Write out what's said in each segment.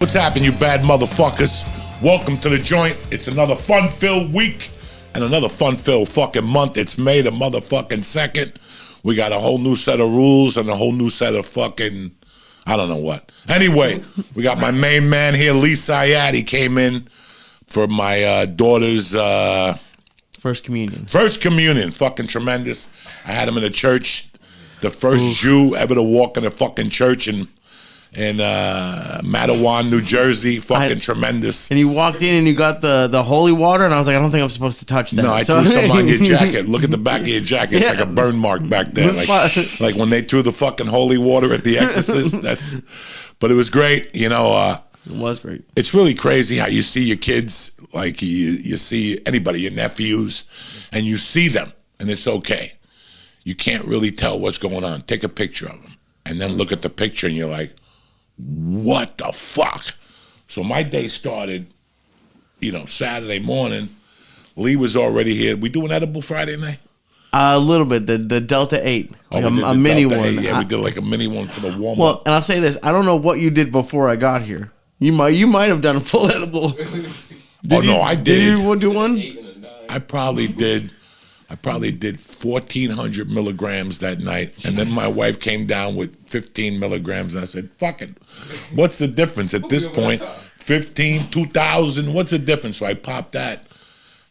What's happening, you bad motherfuckers? Welcome to the joint. It's another fun-filled week and another fun-filled fucking month. It's May the motherfucking 2nd. We got a whole new set of rules and a whole new set of fucking, I don't know what. Anyway, we got my main man here, Syatt. He came in for my daughter's First communion. First communion, fucking tremendous. I had him in a church, the first Jew ever to walk in a fucking church in Matawan, New Jersey. Fucking tremendous. And you walked in and you got the holy water, and I was like, I don't think I'm supposed to touch that. No, I threw some on your jacket. Look at the back of your jacket. It's like a burn mark back there. Like when they threw the fucking holy water at The Exorcist. But it was great. You know, it was great. It's really crazy how you see your kids, like you see anybody, your nephews, and you see them, and it's okay. You can't really tell what's going on. Take a picture of them, and then look at the picture, and you're like, what the fuck? So my day started, Saturday morning. Lee was already here. We do an edible Friday night? A little bit. The Delta 8. Like a mini Delta one. 8. Yeah, we did like a mini one for the warm-up. Well, and I'll say this. I don't know what you did before I got here. You might have done a full edible. I did. Did you do one? I probably did 1,400 milligrams that night, and then my wife came down with 15 milligrams, and I said, fuck it. What's the difference at this point? 15, 2,000, what's the difference? So I popped that,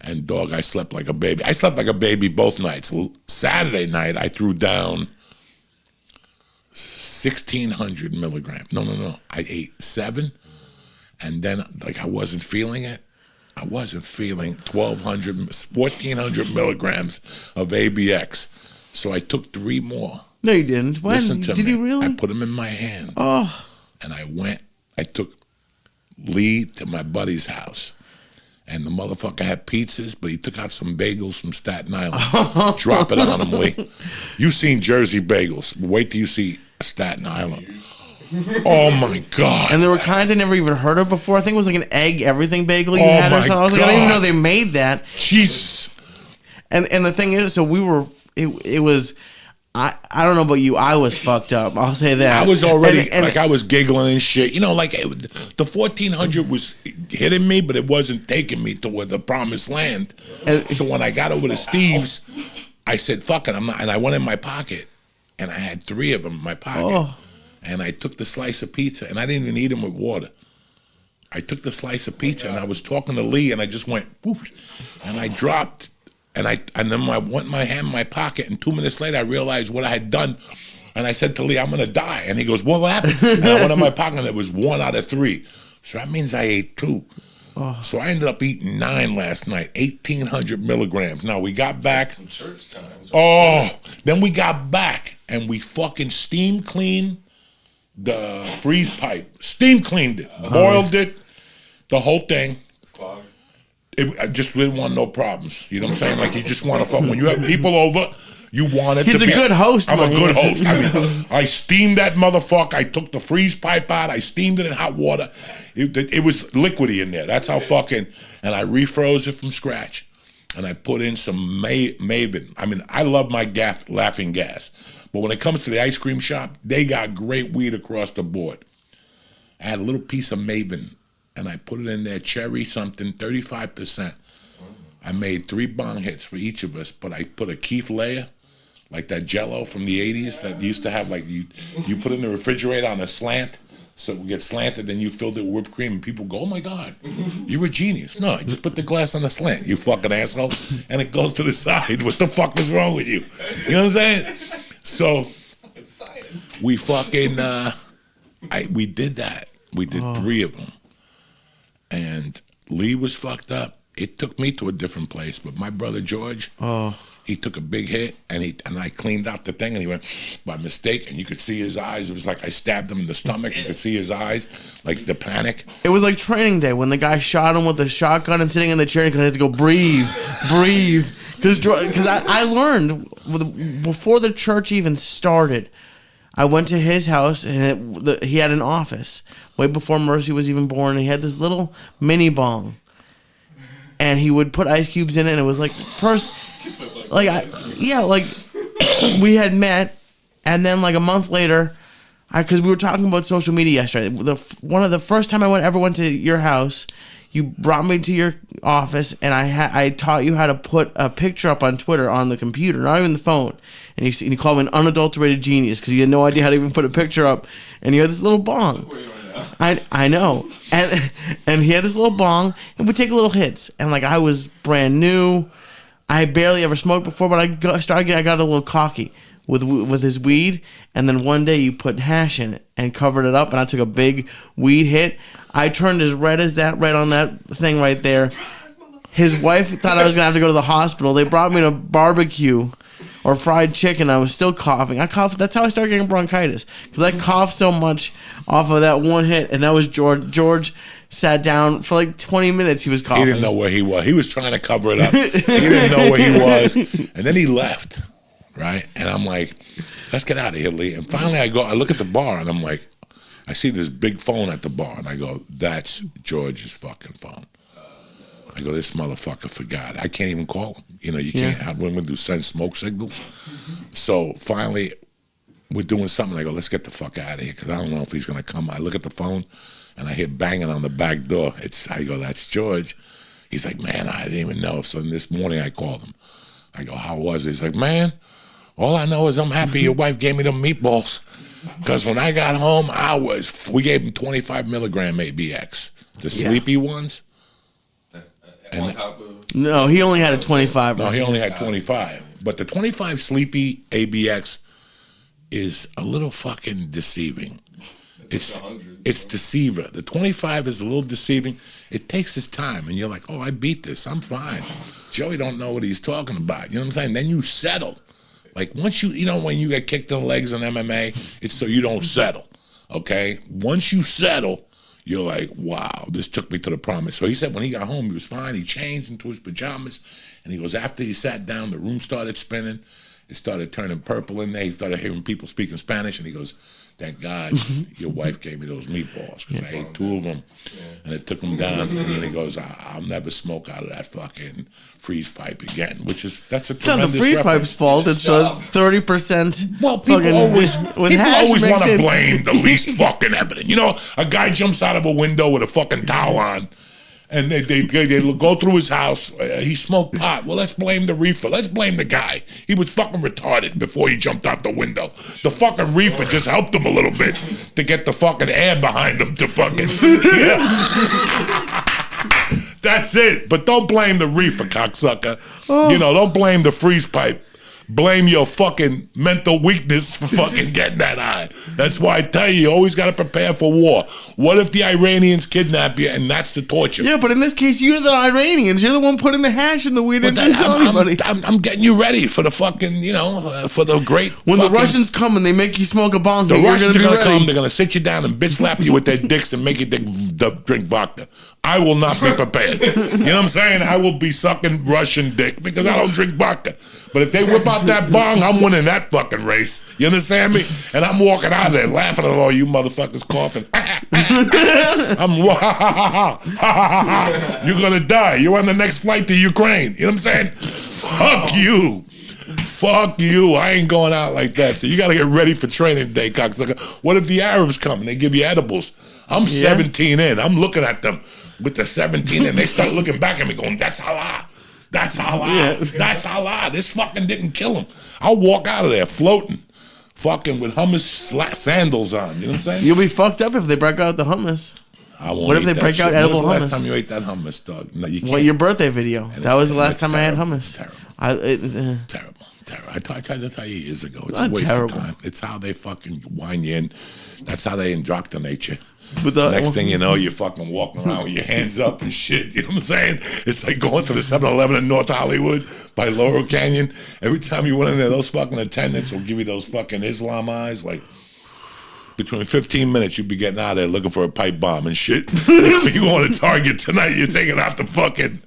and dog, I slept like a baby. I slept like a baby both nights. Saturday night, I threw down 1,600 milligrams. No. I ate 7, and then, I wasn't feeling it. I wasn't feeling 1,400 milligrams of ABX. So I took 3 more. No, you didn't. When? Listen to me. Did you really? I put them in my hand. Oh. And I took Lee to my buddy's house. And the motherfucker had pizzas, but he took out some bagels from Staten Island. Drop it on him, Lee. You've seen Jersey bagels. Wait till you see Staten Island. Oh my God. And there were kinds I never even heard of before. I think it was like an egg everything bagel you had or something. I was like, I didn't even know they made that. Jesus. And the thing is, so we were, it was, I don't know about you, I was fucked up. I'll say that. I was already, I was giggling and shit. The 1,400 was hitting me, but it wasn't taking me toward the promised land. So when I got over to Steve's, I said, fuck it, I'm not, and I went in my pocket, and I had 3 of them in my pocket. Oh. And I took the slice of pizza, and I didn't even eat them with water. I took the slice of pizza, and I was talking to Lee, and I just went, whoosh, and I dropped, and then I went my hand in my pocket, and 2 minutes later, I realized what I had done, and I said to Lee, I'm gonna die, and he goes, what happened? And I went in my pocket, and it was 1 out of 3, so that means I ate 2. Oh. So I ended up eating 9 last night, 1,800 milligrams. Now we got back. Some church times. Then we got back, and we fucking steam cleaned the freeze pipe, steam cleaned it, boiled it, the whole thing. It's clogged. I just didn't want no problems. You know what I'm saying? Like, you just want to fuck. When you have people over, you want it to be. He's a good host, I'm a good host. I steamed that motherfucker. I took the freeze pipe out. I steamed it in hot water. It was liquidy in there. That's how fucking, and I refroze it from scratch. And I put in some Maven. I love my laughing gas. But when it comes to the ice cream shop, they got great weed across the board. I had a little piece of Maven, and I put it in there, cherry something, 35%. I made 3 bong hits for each of us, but I put a Keith layer, like that Jell-O from the 80s that used to have, like, you put it in the refrigerator on a slant, so it would get slanted, then you filled it with whipped cream, and people go, oh my God, you're a genius. No, just put the glass on the slant, you fucking asshole, and it goes to the side. What the fuck is wrong with you? You know what I'm saying? So we fucking, we did that. We did 3 of them. And Lee was fucked up. It took me to a different place, but my brother George, he took a big hit, and I cleaned out the thing, and he went by mistake, and you could see his eyes. It was like I stabbed him in the stomach. You could see his eyes, like the panic. It was like training day when the guy shot him with the shotgun and sitting in the chair, and he had to go, breathe. Because I learned, before the church even started, I went to his house, and he had an office. Way before Mercy was even born, and he had this little mini bong. And he would put ice cubes in it, and it was like, first, we had met, and then like a month later, Because we were talking about social media yesterday. One of the first time I ever went to your house, you brought me to your office, and I taught you how to put a picture up on Twitter on the computer, not even the phone. And you called me an unadulterated genius because you had no idea how to even put a picture up. And you had this little bong. I know. And he had this little bong, and we'd take little hits. And like I was brand new. I barely ever smoked before, but I got a little cocky with his weed, and then one day you put hash in it and covered it up, and I took a big weed hit. I turned as red as that red on that thing right there. His wife thought I was going to have to go to the hospital. They brought me to barbecue or fried chicken. I was still coughing. I coughed. That's how I started getting bronchitis, because I coughed so much off of that one hit, and that was George. George sat down for like 20 minutes. He was coughing. He didn't know where he was. He was trying to cover it up. He didn't know where he was, and then he left. Right? And I'm like, let's get out of here, Lee. And finally I look at the bar, and I'm like, I see this big phone at the bar, and I go, that's George's fucking phone. I go, this motherfucker forgot. I can't even call him. You know, you can't have women do send smoke signals. So finally, we're doing something. I go, let's get the fuck out of here, because I don't know if he's going to come. I look at the phone, and I hear banging on the back door. I go, that's George. He's like, man, I didn't even know. So this morning I called him. I go, how was it? He's like, man, all I know is I'm happy your wife gave me them meatballs, because when I got home, we gave him 25 milligram ABX, the sleepy ones. No, he only had a 25. No, he only had 25. But the 25 sleepy ABX is a little fucking deceiving. It's deceiver. The 25 is a little deceiving. It takes its time, and you're like, oh, I beat this. I'm fine. Joey don't know what he's talking about. You know what I'm saying? Then you settle. Like once you know when you get kicked in the legs in MMA, it's so you don't settle. Okay? Once you settle, you're like, wow, this took me to the promise. So he said when he got home, he was fine. He changed into his pajamas, and he goes, after he sat down, the room started spinning. It started turning purple in there. He started hearing people speaking Spanish, and he goes, thank God your wife gave me those meatballs, because I ate 2 of them, and it took him down. And then he goes, I'll never smoke out of that fucking freeze pipe again, that's a tremendous It's not the freeze pipe's fault. It's the 30%. Well, people always want to in. blame the least fucking evident. You know, a guy jumps out of a window with a fucking towel on, and they go through his house. He smoked pot. Well, let's blame the reefer. Let's blame the guy. He was fucking retarded before he jumped out the window. The fucking reefer just helped him a little bit to get the fucking air behind him to fucking. That's it. But don't blame the reefer, cocksucker. Oh. You know, don't blame the freeze pipe. Blame your fucking mental weakness for fucking getting that high. That's why I tell you always got to prepare for war. What if the Iranians kidnap you and that's the torture? Yeah, but in this case, you're the Iranians. You're the one putting the hash in the weed and didn't tell anybody. I'm getting you ready for the fucking, you know, for the great. When the Russians come and they make you smoke a bong, the Russians are going to come. They're going to sit you down and bitch slap you with their dicks and make you drink vodka. I will not be prepared. You know what I'm saying? I will be sucking Russian dick because I don't drink vodka. But if they whip out that bong, I'm winning that fucking race. You understand me? And I'm walking out of there laughing at all you motherfuckers coughing. You're gonna die. You're on the next flight to Ukraine. You know what I'm saying? Fuck you. Fuck you. I ain't going out like that. So you gotta get ready for training day, cocksucker. What if the Arabs come and they give you edibles? I'm 17 in. I'm looking at them with the 17 and they start looking back at me going, that's halal. That's Allah. Yeah. That's Allah. This fucking didn't kill him. I'll walk out of there floating, fucking with hummus sandals on. You know what I'm saying? You'll be fucked up if they break out the hummus. I won't. What if they break out edible hummus? When was the last time you ate that hummus, dog? No, you can't. Well, your birthday video. That was the last time terrible. I had hummus. Terrible. Terrible. I tried to tell you years ago. It's a waste of time. It's how they fucking wind you in. That's how they indoctrinate you. Next thing you know, you're fucking walking around with your hands up and shit. You know what I'm saying? It's like going to the 7-Eleven in North Hollywood by Laurel Canyon. Every time you went in there, those fucking attendants will give you those fucking Islam eyes. Like, between 15 minutes, you'd be getting out of there looking for a pipe bomb and shit. You going to Target tonight, you're taking out the fucking...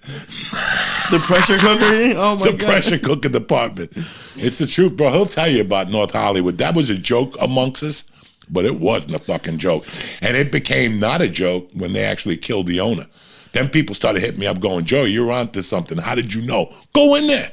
The pressure cooker? Oh, my God. The pressure cooker department. It's the truth, bro. He'll tell you about North Hollywood. That was a joke amongst us. But it wasn't a fucking joke. And it became not a joke when they actually killed the owner. Then people started hitting me up going, Joey, you're onto something. How did you know? Go in there.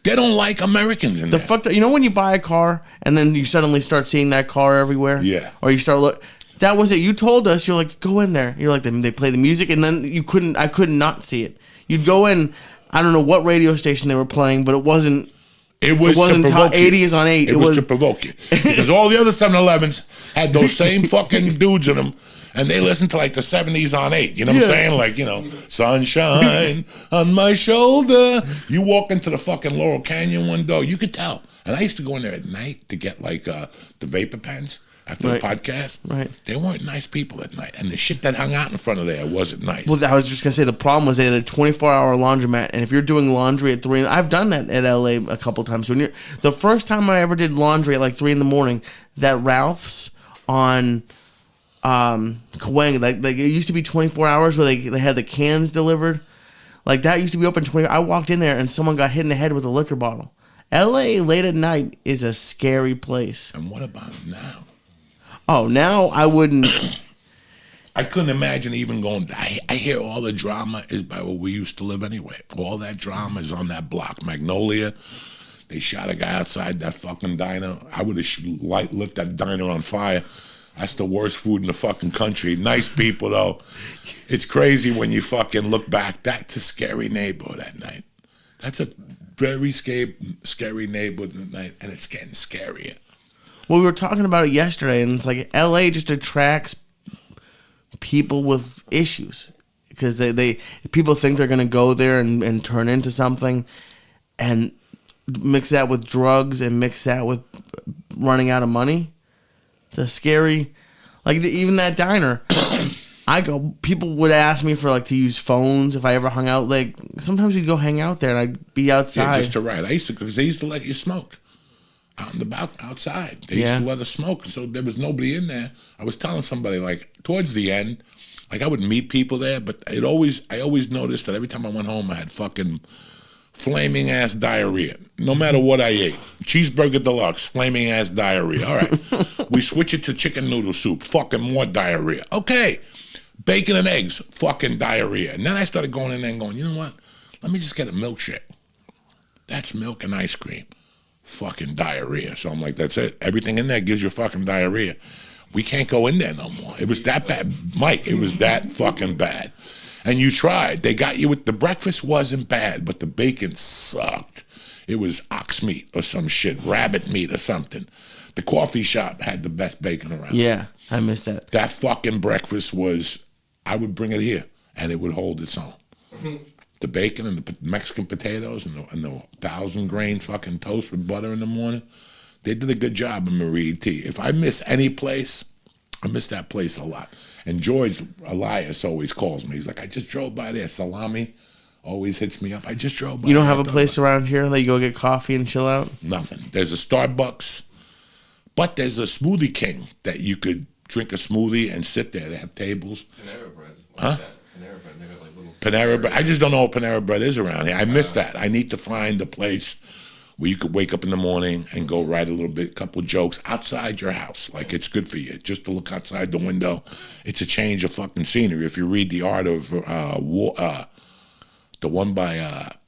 They don't like Americans in The there. fucked up, you know when you buy a car and then you suddenly start seeing that car everywhere? Yeah. Or you start look. That was it. You told us, you're like, go in there. You're like, they play the music, and then I couldn't not see it. You'd go in, I don't know what radio station they were playing, but it wasn't. It wasn't to top 80s on 8. It was to provoke you. Because all the other 7-Elevens had those same fucking dudes in them, and they listened to like the 70s on 8. You know what I'm saying? Like, sunshine on my shoulder. You walk into the fucking Laurel Canyon window, you could tell. And I used to go in there at night to get like the vapor pens after the podcast. Right. They weren't nice people at night. And the shit that hung out in front of there wasn't nice. Well, I was just going to say the problem was they had a 24-hour laundromat, and if you're doing laundry at 3, I've done that at LA a couple times. The first time I ever did laundry at like 3 in the morning, that Ralph's on Cahuenga, like it used to be 24 hours where they had the cans delivered. Like that used to be open 20. I walked in there and someone got hit in the head with a liquor bottle. LA late at night is a scary place. And what about now? Oh, now I wouldn't. I couldn't imagine even going. I hear all the drama is by where we used to live anyway. All that drama is on that block. Magnolia, they shot a guy outside that fucking diner. I would have lit that diner on fire. That's the worst food in the fucking country. Nice people, though. It's crazy when you fucking look back. That's a scary neighborhood at night. That's a very scary neighborhood at night, and it's getting scarier. Well, we were talking about it yesterday, and it's like LA just attracts people with issues because they people think they're gonna go there and turn into something, and mix that with drugs and mix that with running out of money. It's a scary, like even that diner. People would ask me for like to use phones if I ever hung out. Like sometimes we'd go hang out there and I'd be outside. Yeah, just to ride. Because they used to let you smoke out in the outside. They used to let us smoke, so there was nobody in there. I was telling somebody like towards the end, like I would meet people there, but I always noticed that every time I went home, I had fucking flaming ass diarrhea. No matter what I ate, cheeseburger deluxe, flaming ass diarrhea. All right, we switch it to chicken noodle soup, fucking more diarrhea. Okay. Bacon and eggs, fucking diarrhea. And then I started going in there and going, you know what? Let me just get a milkshake. That's milk and ice cream. Fucking diarrhea. So I'm like, that's it. Everything in there gives you fucking diarrhea. We can't go in there no more. It was that bad. Mike, it was that fucking bad. And you tried. They got you with the breakfast wasn't bad, but the bacon sucked. It was ox meat or some shit, rabbit meat or something. The coffee shop had the best bacon around. Yeah, I missed that. That fucking breakfast was, I would bring it here, and it would hold its own. The bacon and the Mexican potatoes and the 1,000-grain fucking toast with butter in the morning, they did a good job in Marie T. If I miss any place, I miss that place a lot. And George Elias always calls me. He's like, I just drove by there. Salami always hits me up. I just drove by. You don't have a place around here that you go get coffee and chill out? Nothing. There's a Starbucks, but there's a Smoothie King that you could drink a smoothie and sit there. They have tables. Panera Bread. Huh? Panera Bread. They got like little Panera Bread. I just don't know what Panera Bread is around here. I miss that. I need to find a place where you could wake up in the morning and go write a little bit, couple jokes outside your house. Like it's good for you. Just to look outside the window. It's a change of fucking scenery. If you read The Art of War, the one by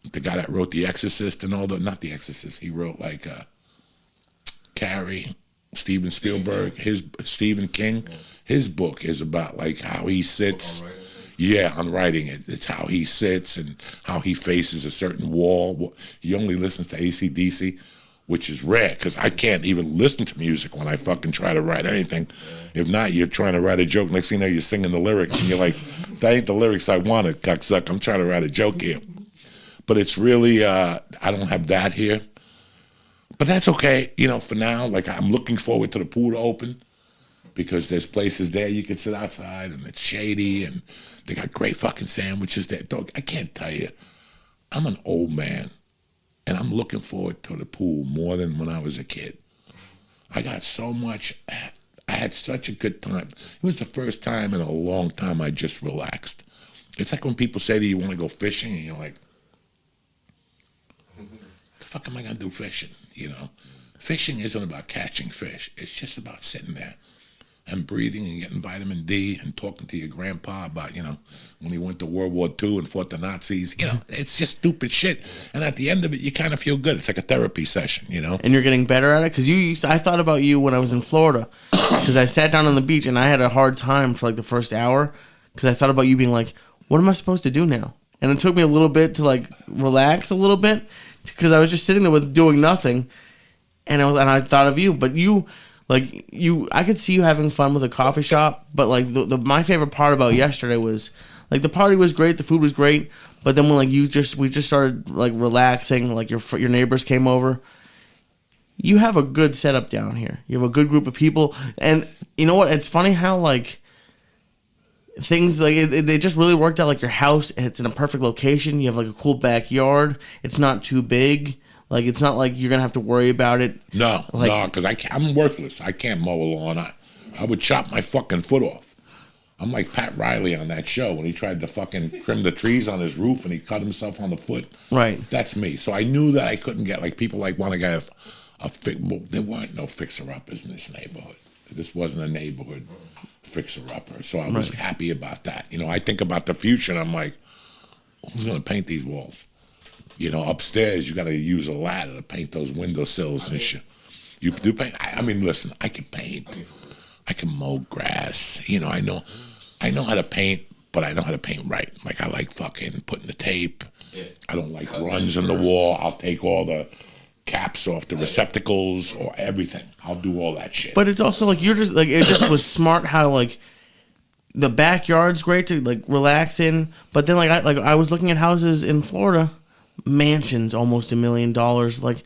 the guy that wrote The Exorcist and all the, not The Exorcist, he wrote like Carrie, Steven Spielberg, Stephen King. His book is about like how he sits. On writing it. It's how he sits and how he faces a certain wall. He only listens to AC/DC, which is rare because I can't even listen to music when I fucking try to write anything. If not, you're trying to write a joke. Next thing you know, you're singing the lyrics and you're like, that ain't the lyrics I wanted, cocksucker. I'm trying to write a joke here. But it's really, I don't have that here. But that's okay, for now. Like, I'm looking forward to the pool to open because there's places there you can sit outside and it's shady and they got great fucking sandwiches there. Dog, I can't tell you. I'm an old man and I'm looking forward to the pool more than when I was a kid. I got so much, I had such a good time. It was the first time in a long time I just relaxed. It's like when people say that you want to go fishing and you're like, the fuck am I going to do fishing, Fishing isn't about catching fish. It's just about sitting there and breathing and getting vitamin D and talking to your grandpa about, when he went to World War II and fought the Nazis. It's just stupid shit. And at the end of it, you kind of feel good. It's like a therapy session, And you're getting better at it? Because I thought about you when I was in Florida. Because I sat down on the beach and I had a hard time for like the first hour. Because I thought about you being like, what am I supposed to do now? And it took me a little bit to like relax a little bit. Because I was just sitting there with doing nothing. And I thought of you. But I could see you having fun with a coffee shop, but like my favorite part about yesterday was like the party was great, the food was great, but then when like we just started like relaxing, like your neighbors came over. You have a good setup down here. You have a good group of people, and you know what? It's funny how like things like they just really worked out. Like your house, it's in a perfect location. You have like a cool backyard. It's not too big. Like, it's not like you're going to have to worry about it. No, because I'm worthless. I can't mow a lawn. I would chop my fucking foot off. I'm like Pat Riley on that show when he tried to fucking trim the trees on his roof and he cut himself on the foot. Right. That's me. So I knew that I couldn't get, like, people like want to get well, there weren't no fixer-uppers in this neighborhood. This wasn't a neighborhood fixer-upper. So I was happy about that. I think about the future and I'm like, who's going to paint these walls? Upstairs, you got to use a ladder to paint those windowsills and shit. You do paint? I mean, listen, I can paint. I can mow grass. I know how to paint, but I know how to paint right. Like, I like fucking putting the tape. I don't like runs in the wall. I'll take all the caps off the receptacles or everything. I'll do all that shit. But it's also like you're just like it just was smart how like the backyard's great to like relax in, but then I was looking at houses in Florida. Mansions almost $1 million. Like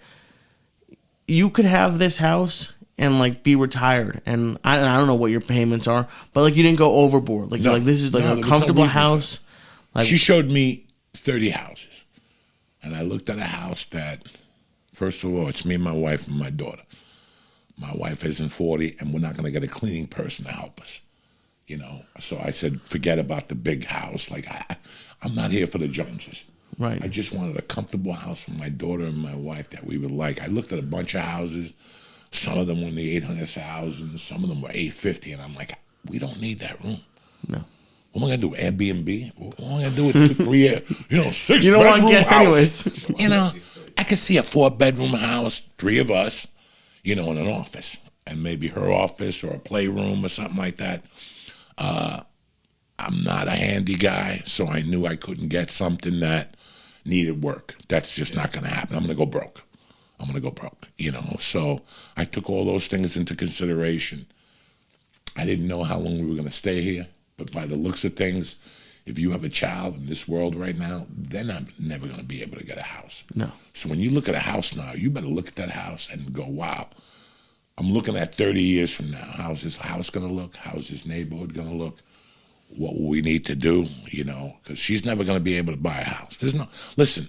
you could have this house and like be retired, and I don't know what your payments are, but like you didn't go overboard. Like you're like, this is like a comfortable house. Like she showed me 30 houses, and I looked at a house that, first of all, it's me and my wife and my daughter. My wife isn't 40, and we're not going to get a cleaning person to help us. So I said, forget about the big house. Like I'm not here for the Joneses. Right. I just wanted a comfortable house for my daughter and my wife that we would like. I looked at a bunch of houses. Some of them were in the 800,000. Some of them were 850, and I'm like, we don't need that room. No. What am I gonna do? Airbnb? What am I gonna do with 3 6 You don't want bedroom guests house? anyways. I could see a 4-bedroom house, 3 of us, in an office, and maybe her office or a playroom or something like that. I'm not a handy guy, so I knew I couldn't get something that needed work. That's just not going to happen. I'm going to go broke. So I took all those things into consideration. I didn't know how long we were going to stay here, but by the looks of things, if you have a child in this world right now, they're never going to be able to get a house. No. So when you look at a house now, you better look at that house and go, wow, I'm looking at 30 years from now. How's this house going to look? How's this neighborhood going to look? What will we need to do, because she's never going to be able to buy a house. Listen,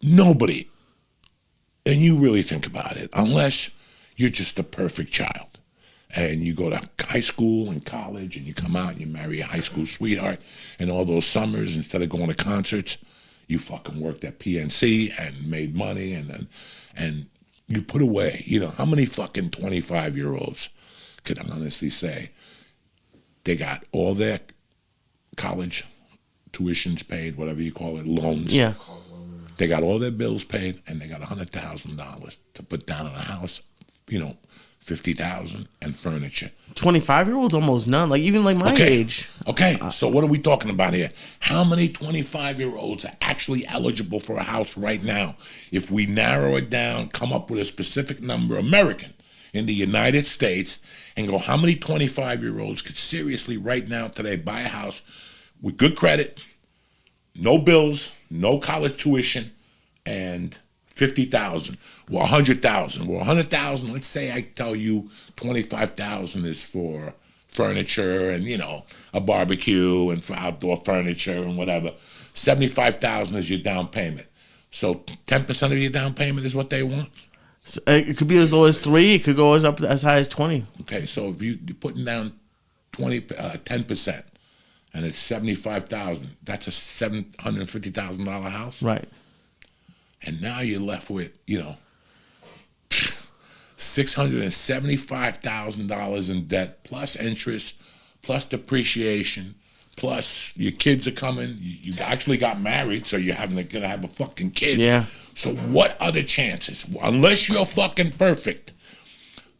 nobody, and you really think about it, unless you're just a perfect child and you go to high school and college and you come out and you marry a high school sweetheart, and all those summers, instead of going to concerts, you fucking worked at PNC and made money and you put away, how many fucking 25-year-olds could honestly say, they got all their college tuitions paid, whatever you call it, loans. Yeah. They got all their bills paid, and they got $100,000 to put down on a house, $50,000 and furniture. 25-year-olds, almost none. Like even like my age. Okay, so what are we talking about here? How many 25-year-olds are actually eligible for a house right now? If we narrow it down, come up with a specific number, American, in the United States, and go, how many 25-year-olds could seriously right now today buy a house with good credit, no bills, no college tuition, and $50,000 or $100,000? Well, $100,000, let's say I tell you $25,000 is for furniture and, a barbecue and for outdoor furniture and whatever. $75,000 is your down payment. So 10% of your down payment is what they want? So it could be as low as 3. It could go as high as 20. Okay, so if you're putting down 10%, and it's $75,000, that's a $750,000 house. Right. And now you're left with, $675,000 in debt, plus interest, plus depreciation, plus your kids are coming. You actually got married, so you're gonna have a fucking kid. Yeah. So what are the chances? Unless you're fucking perfect.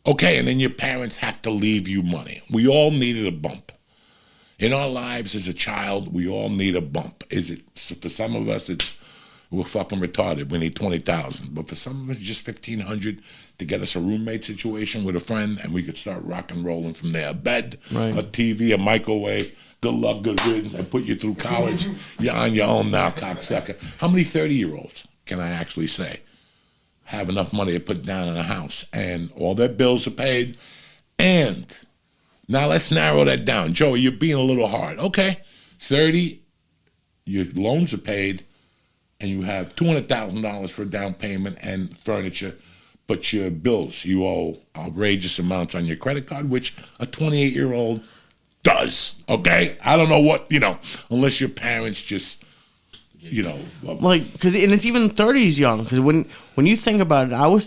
Okay, and then your parents have to leave you money. We all needed a bump. In our lives as a child, we all need a bump. For some of us, we're fucking retarded. We need 20,000. But for some of us, just 1,500 to get us a roommate situation with a friend, and we could start rock and rolling from there. A bed, right. A TV, a microwave. Good luck, good riddance. I put you through college. You're on your own now, cocksucker. How many 30-year-olds can I actually say have enough money to put down in a house and all their bills are paid? And now let's narrow that down. Joey, you're being a little hard. Okay, 30, your loans are paid, and you have $200,000 for a down payment and furniture, but your bills, you owe outrageous amounts on your credit card, which a 28-year-old does, okay? I don't know what, unless your parents just, because and it's even 30s young, because when you think about it, I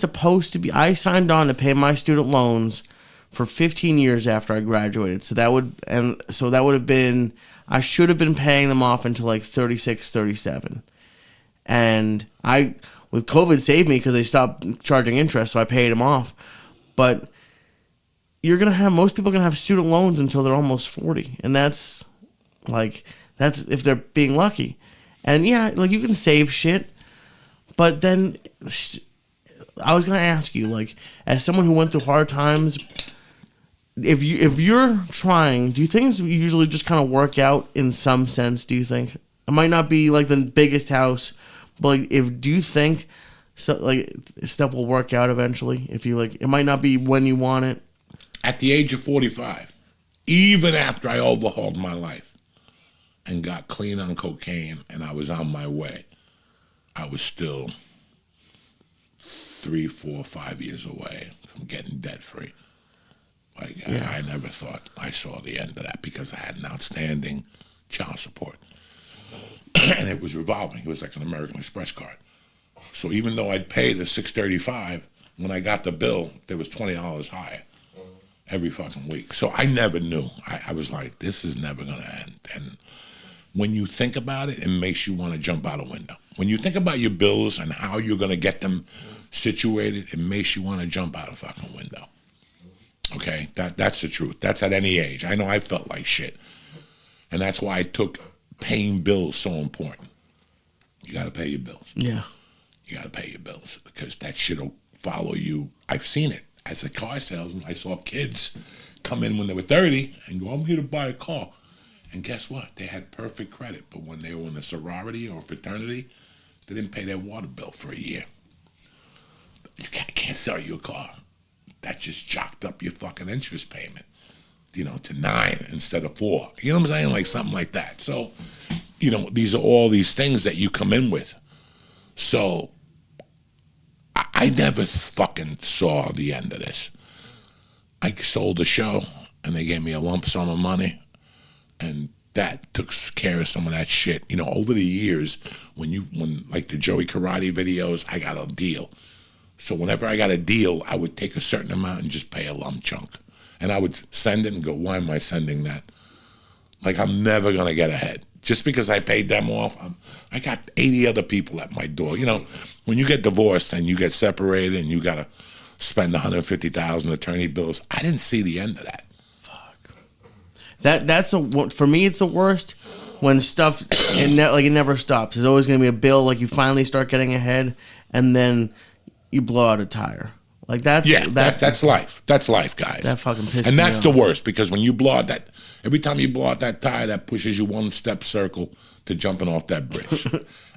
signed on to pay my student loans for 15 years after I graduated. So that would have been, I should have been paying them off until like 36, 37. And with COVID saved me because they stopped charging interest, so I paid them off. But most people are gonna have student loans until they're almost 40, and that's if they're being lucky. And yeah, you can save shit, but then I was gonna ask you, as someone who went through hard times, if you're trying, do things usually just kind of work out in some sense? Do you think it might not be like the biggest house? But do you think stuff will work out eventually? If you it might not be when you want it. At the age of 45, even after I overhauled my life and got clean on cocaine and I was on my way, I was still 3, 4, 5 years away from getting debt free. I never thought I saw the end of that because I had an outstanding child support. And it was revolving. It was like an American Express card. So even though I'd pay the $635, when I got the bill, there was $20 higher every fucking week. So I never knew. I was like, this is never going to end. And when you think about it, it makes you want to jump out a window. When you think about your bills and how you're going to get them situated, it makes you want to jump out a fucking window. Okay? That's the truth. That's at any age. I know I felt like shit. And that's why I took paying bills so important. You got to pay your bills. Yeah. You got to pay your bills because that shit will follow you. I've seen it. As a car salesman, I saw kids come in when they were 30 and go, I'm here to buy a car. And guess what? They had perfect credit. But when they were in a sorority or a fraternity, they didn't pay their water bill for a year. You can't sell you a car. That just jocked up your fucking interest payment, to 9 instead of 4. You know what I'm saying? Something like that. So, these are all these things that you come in with. So I never fucking saw the end of this. I sold the show, and they gave me a lump sum of money, and that took care of some of that shit. Over the years, when the Joey Karate videos, I got a deal. So whenever I got a deal, I would take a certain amount and just pay a lump chunk. And I would send it and go, why am I sending that? I'm never going to get ahead. Just because I paid them off, I got 80 other people at my door. When you get divorced and you get separated and you got to spend $150,000 attorney bills, I didn't see the end of that. Fuck. For me, it's the worst when stuff, it never stops. There's always going to be a bill, you finally start getting ahead, and then you blow out a tire. That's life. That's life, guys. That fucking pisses me off. And that's the worst, because when you blow out every time you blow out that tire, that pushes you one step circle to jumping off that bridge.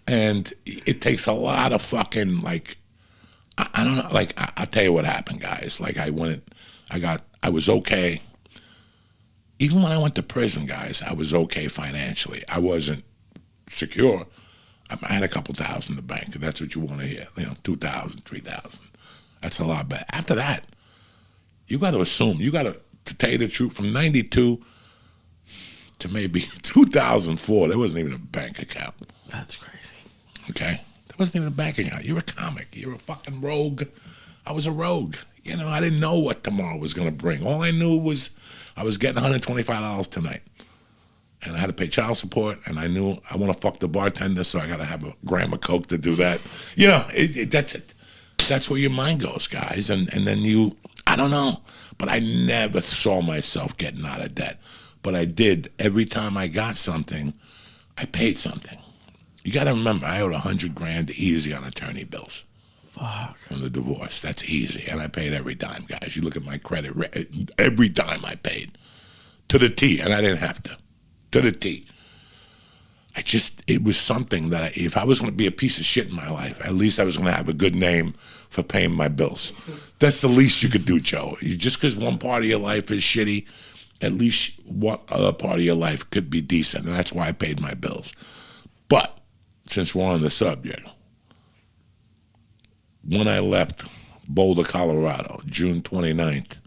And it takes a lot of fucking, I don't know, I'll tell you what happened, guys. I was okay. Even when I went to prison, guys, I was okay financially. I wasn't secure. I had a couple thousand in the bank, if that's what you want to hear. 2,000, 3,000. That's a lot better. After that, you got to assume, to tell you the truth, from 92 to maybe 2004, there wasn't even a bank account. That's crazy. Okay? There wasn't even a bank account. You're a comic. You're a fucking rogue. I was a rogue. You know, I didn't know what tomorrow was going to bring. All I knew was I was getting $125 tonight. And I had to pay child support, and I knew I want to fuck the bartender, so I got to have a gram of coke to do that. You know, that's it. That's where your mind goes, guys. And then I don't know. But I never saw myself getting out of debt. But I did. Every time I got something, I paid something. You got to remember, I owed $100,000 easy on attorney bills. Fuck. From the divorce. That's easy. And I paid every dime, guys. You look at my credit, every dime I paid. To the T, and I didn't have to. To the T. It was something that if I was going to be a piece of shit in my life, at least I was going to have a good name for paying my bills. That's the least you could do, Joe. Just because one part of your life is shitty, at least one other part of your life could be decent, and that's why I paid my bills. But since we're on the subject, when I left Boulder, Colorado, June 29th,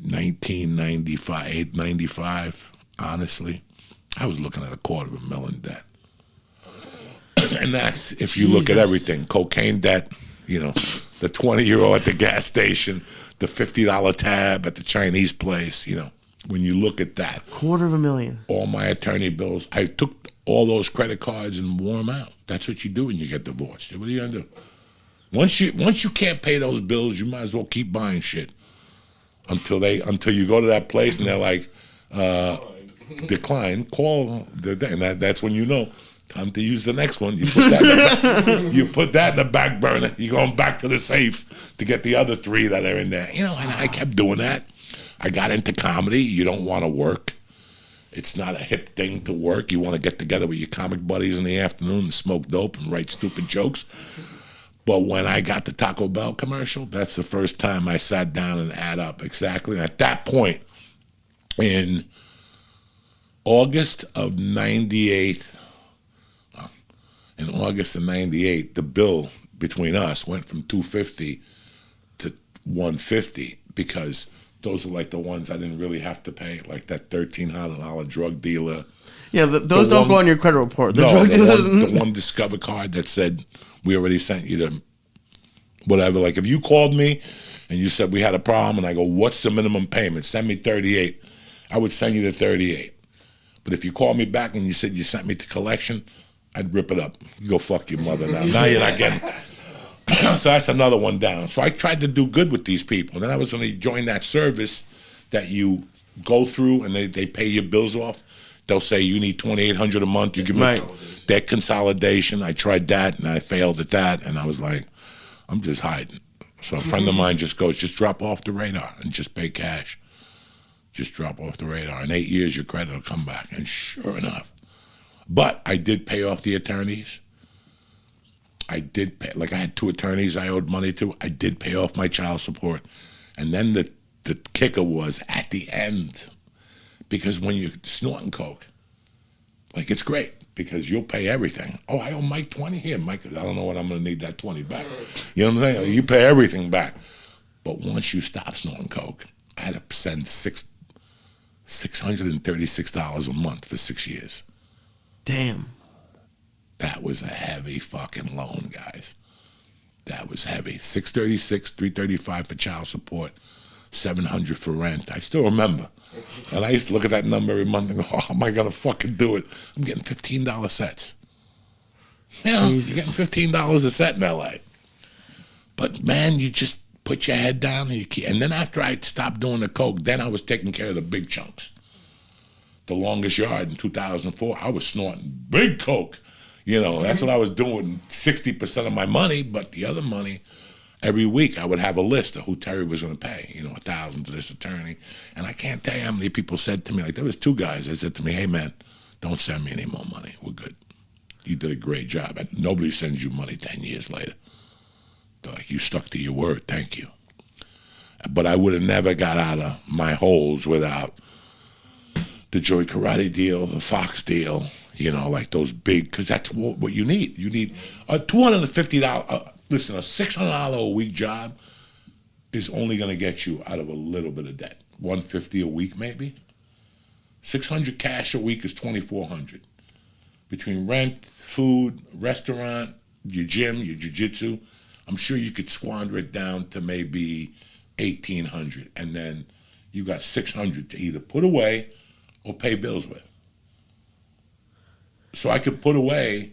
1995, honestly, I was looking at $250,000 debt. And that's, if you look at everything, cocaine debt, you know, the 20-year-old at the gas station, the $50 tab at the Chinese place, you know, when you look at that. $250,000. All my attorney bills, I took all those credit cards and wore them out. That's what you do when you get divorced. What are you going to do? Once you can't pay those bills, you might as well keep buying shit. Until you go to that place and they're like, decline, call, and that's when you know, time to use the next one. You put that in the back burner. You're going back to the safe to get the other 3 that are in there. You know, and I kept doing that. I got into comedy. You don't want to work. It's not a hip thing to work. You want to get together with your comic buddies in the afternoon and smoke dope and write stupid jokes. But when I got the Taco Bell commercial, that's the first time I sat down and add up exactly. At that point, in August of 98, the bill between us went from $250 to $150 because those were like the ones I didn't really have to pay, like that $1,300 drug dealer. Yeah, those don't go on your credit report. The one Discover card that said, we already sent you to whatever. Like if you called me and you said we had a problem and I go, what's the minimum payment? Send me 38. I would send you the 38. But if you called me back and you said you sent me to collection, I'd rip it up. You go fuck your mother now. Now you're not getting So that's another one down. So I tried to do good with these people. Then I was going to join that service that you go through and they pay your bills off. They'll say you need $2,800 a month. You give me debt consolidation. I tried that and I failed at that. And I was like, I'm just hiding. So a friend of mine just goes, just drop off the radar and just pay cash. Just drop off the radar. In 8 years, your credit will come back. And sure enough. But I did pay off the attorneys. I did pay, like I had 2 attorneys I owed money to. I did pay off my child support. And then the kicker was at the end. Because when you're snorting coke, like it's great because you'll pay everything. Oh, I owe Mike 20 here, Mike. I don't know when I'm going to need that 20 back. You know what I'm saying? You pay everything back. But once you stop snorting coke, I had to send $636 a month for 6 years. Damn. That was a heavy fucking loan, guys. That was heavy. $636, $335 for child support, $700 for rent. I still remember. And I used to look at that number every month and go, oh, am I going to fucking do it? I'm getting $15 sets. You know, you're getting $15 a set in L.A. But, man, you just put your head down and you keep. And then after I stopped doing the coke, then I was taking care of the big chunks. The Longest Yard in 2004, I was snorting big coke. You know, that's what I was doing, 60% of my money, but the other money, every week I would have a list of who Terry was going to pay, you know, $1,000 to this attorney. And I can't tell you how many people said to me, like there was 2 guys that said to me, hey man, don't send me any more money. We're good. You did a great job. And nobody sends you money 10 years later. They're like, you stuck to your word. Thank you. But I would have never got out of my holes without the Joey Karate deal, the Fox deal, you know, like those big, because that's what you need. You need a $250, listen, a $600 a week job is only going to get you out of a little bit of debt. $150 a week maybe. $600 cash a week is $2,400. Between rent, food, restaurant, your gym, your jiu-jitsu, I'm sure you could squander it down to maybe 1,800, and then you got 600 to either put away or pay bills with. So I could put away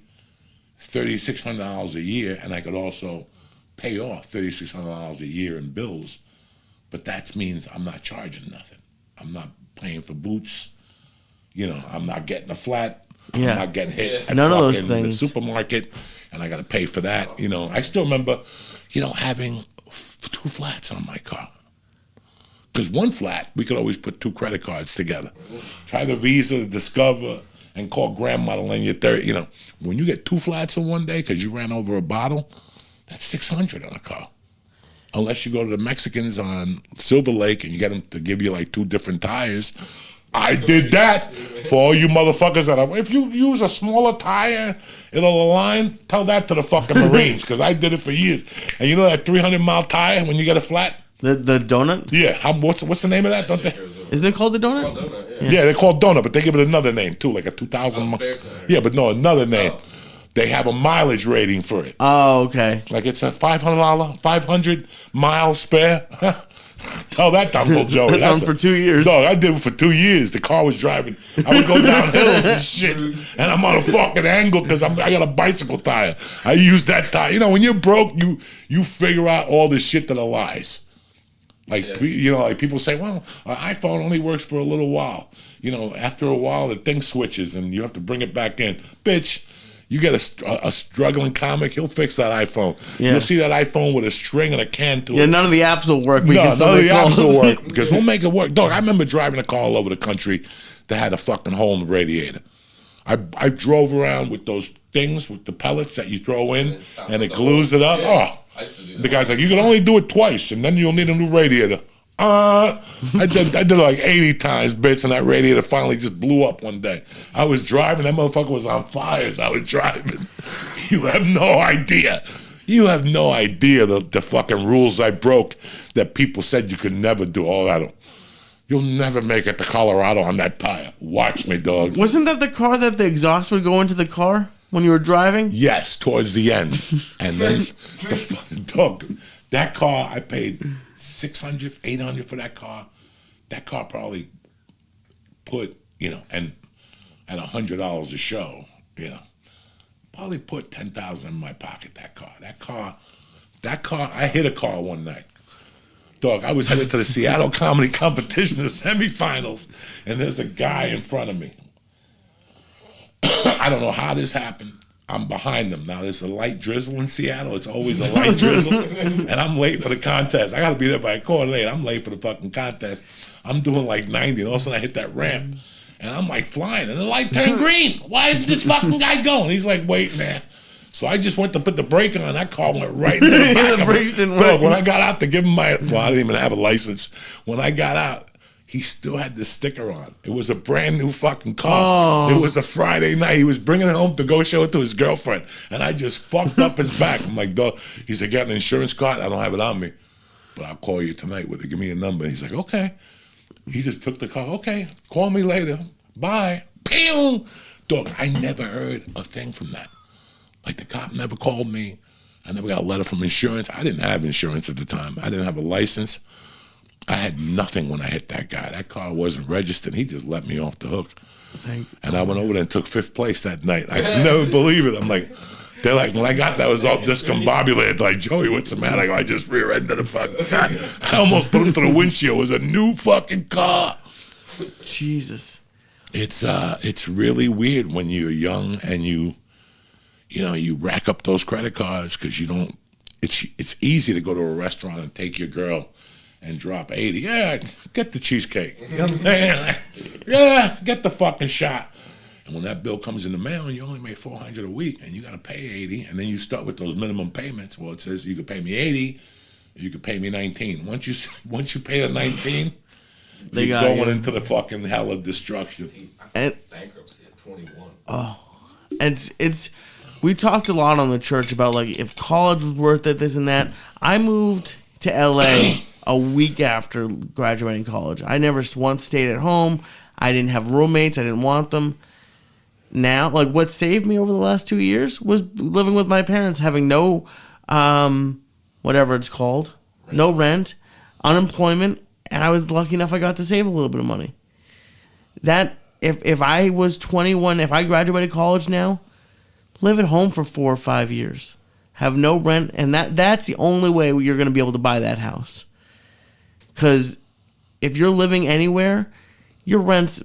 $3,600 a year, and I could also pay off $3,600 a year in bills. But that means I'm not charging nothing. I'm not paying for boots. You know, I'm not getting a flat. Yeah. I'm not getting hit at None of those fucking things. the supermarket, and I got to pay for that. You know, I still remember, you know, having 2 flats on my car. Because one flat, we could always put 2 credit cards together. Try the Visa, the Discover, and call grandma to lend you 30. You know, when you get 2 flats in one day because you ran over a bottle, that's $600 on a car. Unless you go to the Mexicans on Silver Lake and you get them to give you like 2 different tires. I did that for all you motherfuckers that if you use a smaller tire, it'll align. Tell that to the fucking Marines, because I did it for years. And you know that 300-mile tire when you get a flat? The donut? Yeah. What's the name of that? Don't they? Isn't it called the donut? Called donut, yeah. Yeah, they're called donut, but they give it another name too, like a 2,000. Spare tire. Yeah, but no, another name. They have a mileage rating for it. Oh, okay. Like it's a $500, 500-mile spare. Tell that to Uncle Joey. That's on for 2 years. No, I did it for 2 years. The car was driving. I would go down hills and shit, and I'm on a fucking angle because I got a bicycle tire. I use that tire. You know, when you're broke, you figure out all this shit that are lies. Like, you know, like people say, well, an iPhone only works for a little while. You know, after a while, the thing switches and you have to bring it back in. Bitch, you get a struggling comic, he'll fix that iPhone. Yeah. You'll see that iPhone with a string and a can to it. Yeah, none of the apps will work. No, none of the apps will work. work because we'll make it work. Dog, I remember driving a car all over the country that had a fucking hole in the radiator. I drove around with those things with the pellets that you throw in and it glues it up. Yeah. Oh, I used to do that. the guy's like, you can only do it twice and then you'll need a new radiator. I did it like 80 times, bitch, and that radiator finally just blew up one day. I was driving, that motherfucker was on fire as I was driving. You have no idea. You have no idea the fucking rules I broke that people said you could never do. Oh, you'll never make it to Colorado on that tire. Watch me, dog. Wasn't that the car that the exhaust would go into the car when you were driving? Yes, towards the end. And then the fucking dog, that car, I paid $600, $800 for that car. That car probably put, you know, and at $100 a show, you know, probably put $10,000 in my pocket. That car, I hit a car one night. Dog, I was headed to the Seattle Comedy Competition, the semifinals, and there's a guy in front of me. I don't know how this happened. I'm behind them. Now, there's a light drizzle in Seattle. It's always a light drizzle. And I'm late for the contest. I got to be there by a quarter late. I'm late for the fucking contest. I'm doing like 90, and all of a sudden I hit that ramp. And I'm like flying, and the light turned green. Why isn't this fucking guy going? He's like, wait, man. So I just went to put the brake on. That car went right into the back The of brakes him. didn't Dog, work. when I got out to give him I didn't even have a license. When I got out, he still had the sticker on. It was a brand new fucking car. Oh. It was a Friday night. He was bringing it home to go show it to his girlfriend. And I just fucked up his back. I'm like, dog. He said, got an insurance card? I don't have it on me. But I'll call you tonight with it. Give me a number. He's like, okay. He just took the car. Okay, call me later. Bye. Pew! Dog, I never heard a thing from that. Like, the cop never called me. I never got a letter from insurance. I didn't have insurance at the time. I didn't have a license. I had nothing when I hit that guy. That car wasn't registered. He just let me off the hook. And I went over there and took 5th place that night. I could never believe it. I'm like, they're like, when I got that, I was all discombobulated. Like, Joey, what's the matter? I go, I just rear-ended the fucking car. I almost put him through the windshield. It was a new fucking car. Jesus. It's really weird when you're young and you rack up those credit cards because you don't. It's easy to go to a restaurant and take your girl and drop 80. Yeah, get the cheesecake. You know what I'm saying? Yeah, get the fucking shot. And when that bill comes in the mail and you only make $400 a week and you got to pay 80, and then you start with those minimum payments. Well, it says you could pay me 80, you could pay me 19. Once you pay the 19, They you're got going you. into the fucking hell of destruction. And Bankruptcy at 21. it's we talked a lot on the church about like if college was worth it, this and that. I moved to LA a week after graduating college. I never once stayed at home. I didn't have roommates. I didn't want them. Now, like what saved me over the last 2 years was living with my parents, having no whatever it's called, no rent, unemployment, and I was lucky enough I got to save a little bit of money. That if I was 21, if I graduated college now, live at home for 4 or 5 years, have no rent, and that's the only way you're going to be able to buy that house. Because if you're living anywhere, your rent's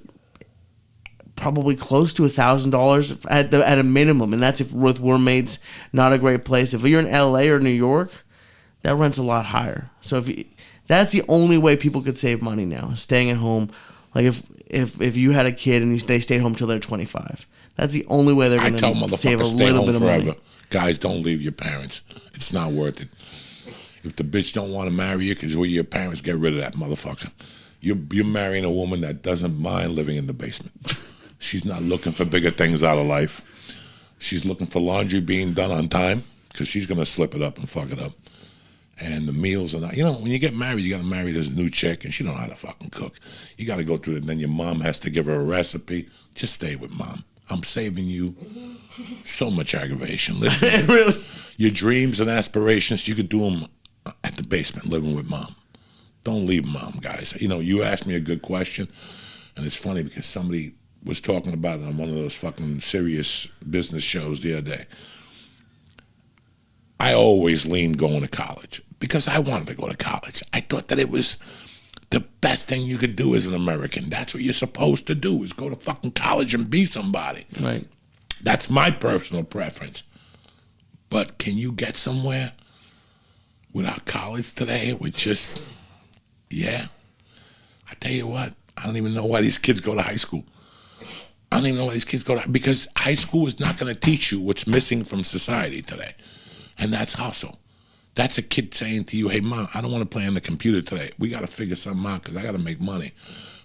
probably close to $1,000 at a minimum, and that's if with roommates, not a great place. If you're in LA or New York, that rent's a lot higher. So that's the only way people could save money now, staying at home. Like if you had a kid and they stayed home till they're 25, that's the only way they're going to save a little bit of money. Guys, don't leave your parents. It's not worth it. If the bitch don't want to marry you because we're your parents, get rid of that motherfucker. You're marrying a woman that doesn't mind living in the basement. She's not looking for bigger things out of life. She's looking for laundry being done on time because she's going to slip it up and fuck it up. And the meals are not, when you get married, you got to marry this new chick and she don't know how to fucking cook. You got to go through it, and then your mom has to give her a recipe. Just stay with mom. I'm saving you so much aggravation. Listen, Really? Your dreams and aspirations, you could do them at the basement, living with mom. Don't leave mom, guys. You asked me a good question, and it's funny because somebody was talking about it on one of those fucking serious business shows the other day. I always leaned going to college because I wanted to go to college. I thought that it was the best thing you could do as an American. That's what you're supposed to do, is go to fucking college and be somebody. Right. That's my personal preference. But can you get somewhere without college today? With just, I tell you what, I don't even know why these kids go to high school. I don't even know why these kids go to, because high school is not going to teach you what's missing from society today. And that's hustle. That's a kid saying to you, hey, Mom, I don't want to play on the computer today. We got to figure something out because I got to make money.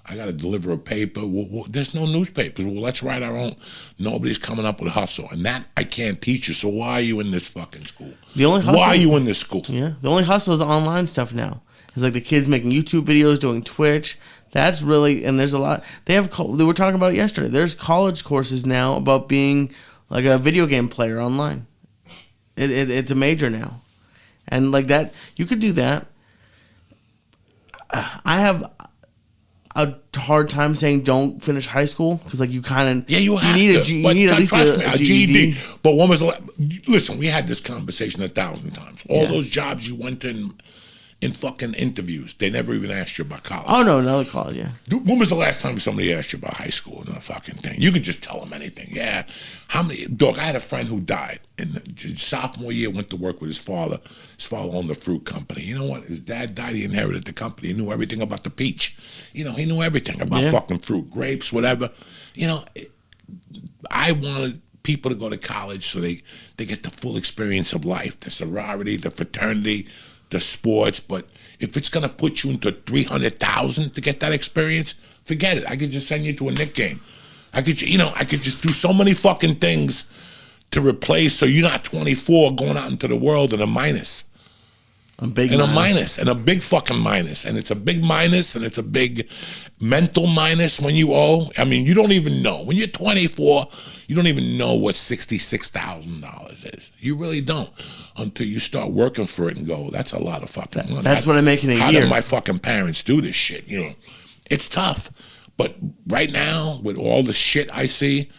I got to deliver a paper. There's no newspapers. Well, let's write our own. Nobody's coming up with hustle. And that I can't teach you. So why are you in this fucking school? Why are you in this school? Yeah. The only hustle is online stuff now. It's like the kids making YouTube videos, doing Twitch. That's really, and there's a lot. They were talking about it yesterday. There's college courses now about being like a video game player online. It's a major now. And like that, you could do that. I have a hard time saying don't finish high school because like you kind of you need at least a GED. But when was listen? We had this conversation 1,000 times. All those jobs you went in fucking interviews, they never even asked you about college. Oh no, another college, yeah. When was the last time somebody asked you about high school and a fucking thing? You can just tell them anything. Yeah, I had a friend who died in the sophomore year. Went to work with his father. His father owned the fruit company. You know what? His dad died. He inherited the company. He knew everything about the peach. He knew everything about fucking fruit, grapes, whatever. I wanted people to go to college so they get the full experience of life, the sorority, the fraternity, the sports. But if it's gonna put you into 300,000 to get that experience, forget it. I could just send you to a Knick game. I could just do so many fucking things to replace, so you're not 24 going out into the world in a minus. A big fucking minus. And it's a big minus, and it's a big mental minus when you owe. I mean, you don't even know. When you're 24, you don't even know what $66,000 is. You really don't until you start working for it and go, that's a lot of fucking money. That's what I make in a year. How did my fucking parents do this shit? It's tough. But right now, with all the shit I see,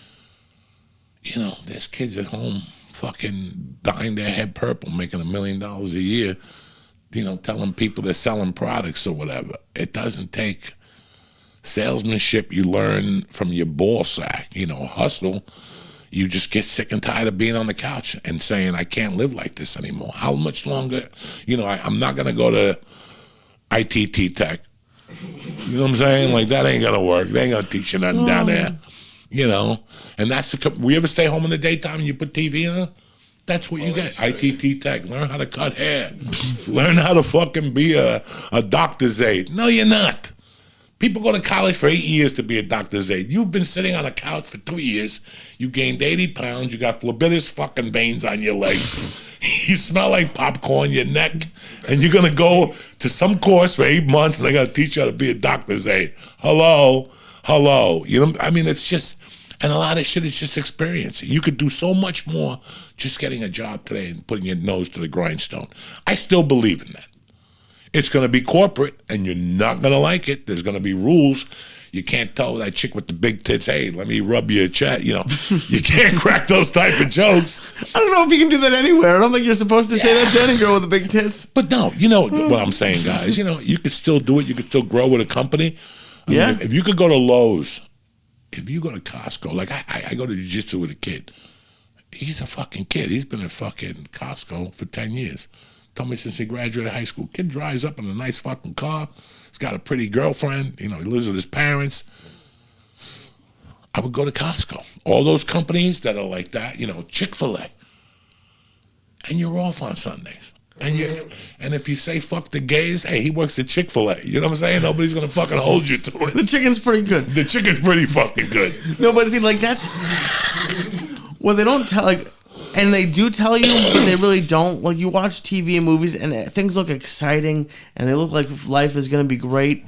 there's kids at home fucking dyeing their head purple, making $1 million a year, telling people they're selling products or whatever. It doesn't take salesmanship. You learn from your ball sack, hustle. You just get sick and tired of being on the couch and saying, I can't live like this anymore. How much longer? I'm not going to go to ITT Tech. You know what I'm saying? Like, that ain't going to work. They ain't going to teach you nothing down there. And that's we ever stay home in the daytime and you put TV on? That's what you get. ITT Tech. Learn how to cut hair. Learn how to fucking be a doctor's aide. No, you're not. People go to college for 8 years to be a doctor's aide. You've been sitting on a couch for 2 years. You gained 80 pounds. You got phlebitis fucking veins on your legs. You smell like popcorn, your neck. And you're going to go to some course for 8 months and they're going to teach you how to be a doctor's aide. Hello. It's just, And a lot of shit is just experience. You could do so much more just getting a job today and putting your nose to the grindstone. I still believe in that. It's going to be corporate, and you're not going to like it. There's going to be rules. You can't tell that chick with the big tits, hey, let me rub your chat. You can't crack those type of jokes. I don't know if you can do that anywhere. I don't think you're supposed to say that to any girl with the big tits. But no, you know what I'm saying, guys. You could still do it. You could still grow with a company. I mean, if you could go to Lowe's, if you go to Costco, like I go to jiu-jitsu with a kid. He's a fucking kid. He's been at fucking Costco for 10 years. Told me since he graduated high school. Kid drives up in a nice fucking car. He's got a pretty girlfriend. He lives with his parents. I would go to Costco. All those companies that are like that, Chick-fil-A. And you're off on Sundays. And if you say fuck the gays, hey, he works at Chick-fil-A. You know what I'm saying? Nobody's going to fucking hold you to it. The chicken's pretty good. The chicken's pretty fucking good. No, but see, like, that's... Well, they don't tell, like... And they do tell you, but they really don't. Like, you watch TV and movies, and things look exciting, and they look like life is going to be great.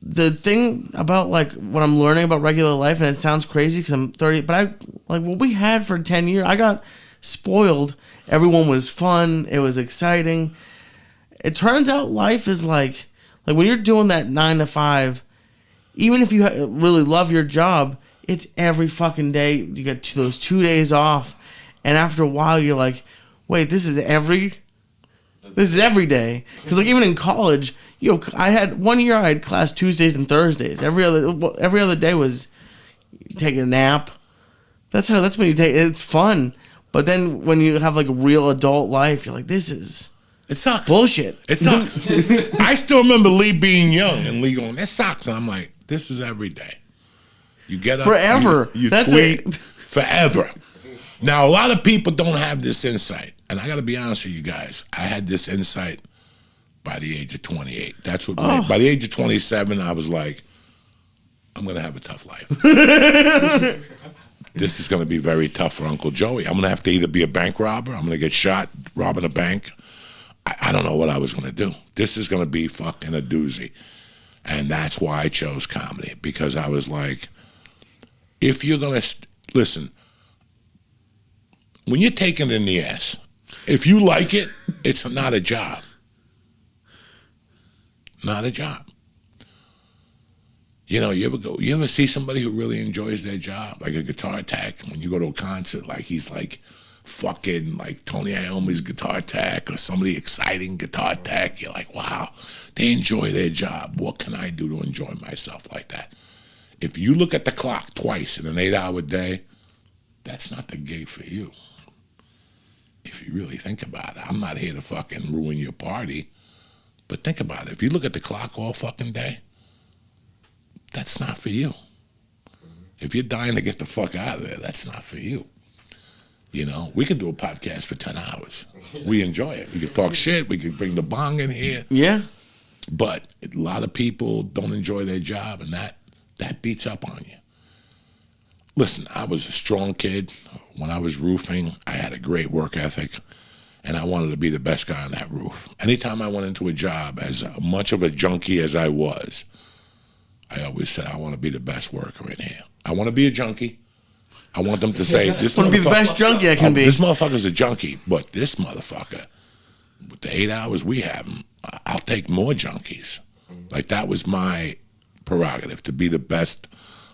The thing about, like, what I'm learning about regular life, and it sounds crazy because I'm 30, but what we had for 10 years, I got spoiled. Everyone was fun. It was exciting. It turns out life is like when you're doing that 9 to 5, even if you really love your job, it's every fucking day. You get those 2 days off. And after a while, you're like, wait, this is every day. Because like even in college, I had 1 year I had class Tuesdays and Thursdays. Every other day was taking a nap. That's when you take it's fun. But then when you have like a real adult life, you're like, it sucks. Bullshit. It sucks. I still remember Lee being young and Lee going, it sucks. And I'm like, this is every day. You get up forever. You That's tweet it. forever. Now, a lot of people don't have this insight. And I got to be honest with you guys. I had this insight by the age of 28. That's what by the age of 27, I was like, I'm going to have a tough life. This is going to be very tough for Uncle Joey. I'm going to have to either be a bank robber. I'm going to get shot robbing a bank. I don't know what I was going to do. This is going to be fucking a doozy. And that's why I chose comedy. Because I was like, if you're going to, listen, when you're taking it in the ass, if you like it, it's not a job. Not a job. You ever see somebody who really enjoys their job, like a guitar tech, when you go to a concert, like he's like fucking like Tony Iommi's guitar tech or somebody exciting guitar tech, you're like, wow, they enjoy their job. What can I do to enjoy myself like that? If you look at the clock twice in an 8-hour day, that's not the gig for you. If you really think about it, I'm not here to fucking ruin your party, but think about it. If you look at the clock all fucking day, that's not for you. If you're dying to get the fuck out of there, that's not for you. We could do a podcast for 10 hours. We enjoy it. We could talk shit. We could bring the bong in here. Yeah. But a lot of people don't enjoy their job, and that beats up on you. Listen, I was a strong kid. When I was roofing, I had a great work ethic, and I wanted to be the best guy on that roof. Anytime I went into a job, as much of a junkie as I was, I always said, I want to be the best worker in here. I want to be a junkie. I want them to say, this I want to be the best junkie I can be. This motherfucker's a junkie, but this motherfucker, with the 8 hours we have, I'll take more junkies. Like, that was my prerogative, to be the best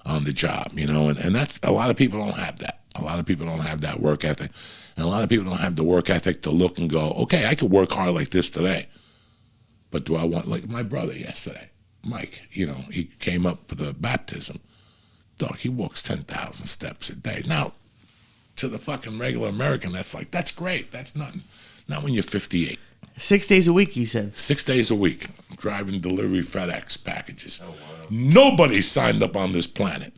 on the job, and that's, a lot of people don't have that. A lot of people don't have that work ethic. And a lot of people don't have the work ethic to look and go, okay, I could work hard like this today, but do I want, like my brother yesterday, Mike, he came up for the baptism. Dog, he walks 10,000 steps a day. Now, to the fucking regular American, that's great. That's nothing. Not when you're 58. 6 days a week, he said. 6 days a week, driving delivery FedEx packages. Oh, wow. Nobody signed up on this planet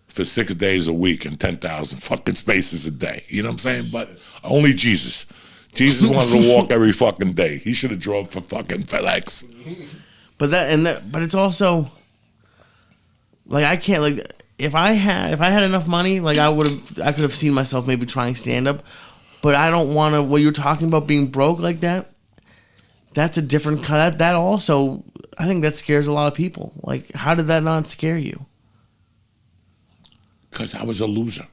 for 6 days a week and 10,000 fucking spaces a day. You know what I'm saying? But only Jesus. Jesus wanted to walk every fucking day. He should have drove for fucking FedEx. But it's also like, I can't, like, if I had enough money, like I could have seen myself maybe trying stand up, but I don't want to. What you're talking about, being broke like that, that's a different kind. That also, I think that scares a lot of people. Like, how did that not scare you? Because I was a loser.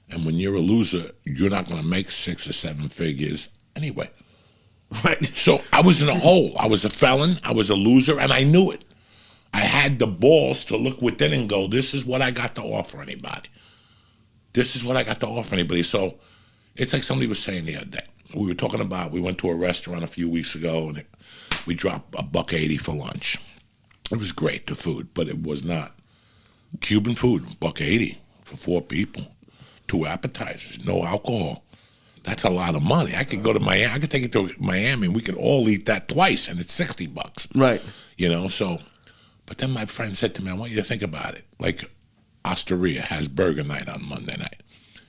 And when you're a loser, you're not going to make 6 or 7 figures anyway. Right. So I was in a hole. I was a felon. I was a loser, and I knew it. I had the balls to look within and go, this is what I got to offer anybody. This is what I got to offer anybody. So it's like somebody was saying the other day. We were talking about, we went to a restaurant a few weeks ago, and we dropped $1.80 for lunch. It was great, the food, but it was not Cuban food. $1.80 for 4 people. 2 appetizers, no alcohol. That's a lot of money. I could go to Miami. I could take it to Miami, and we could all eat that twice, and it's $60. Right. You know, so. But then my friend said to me, I want you to think about it. Like, Osteria has burger night on Monday night.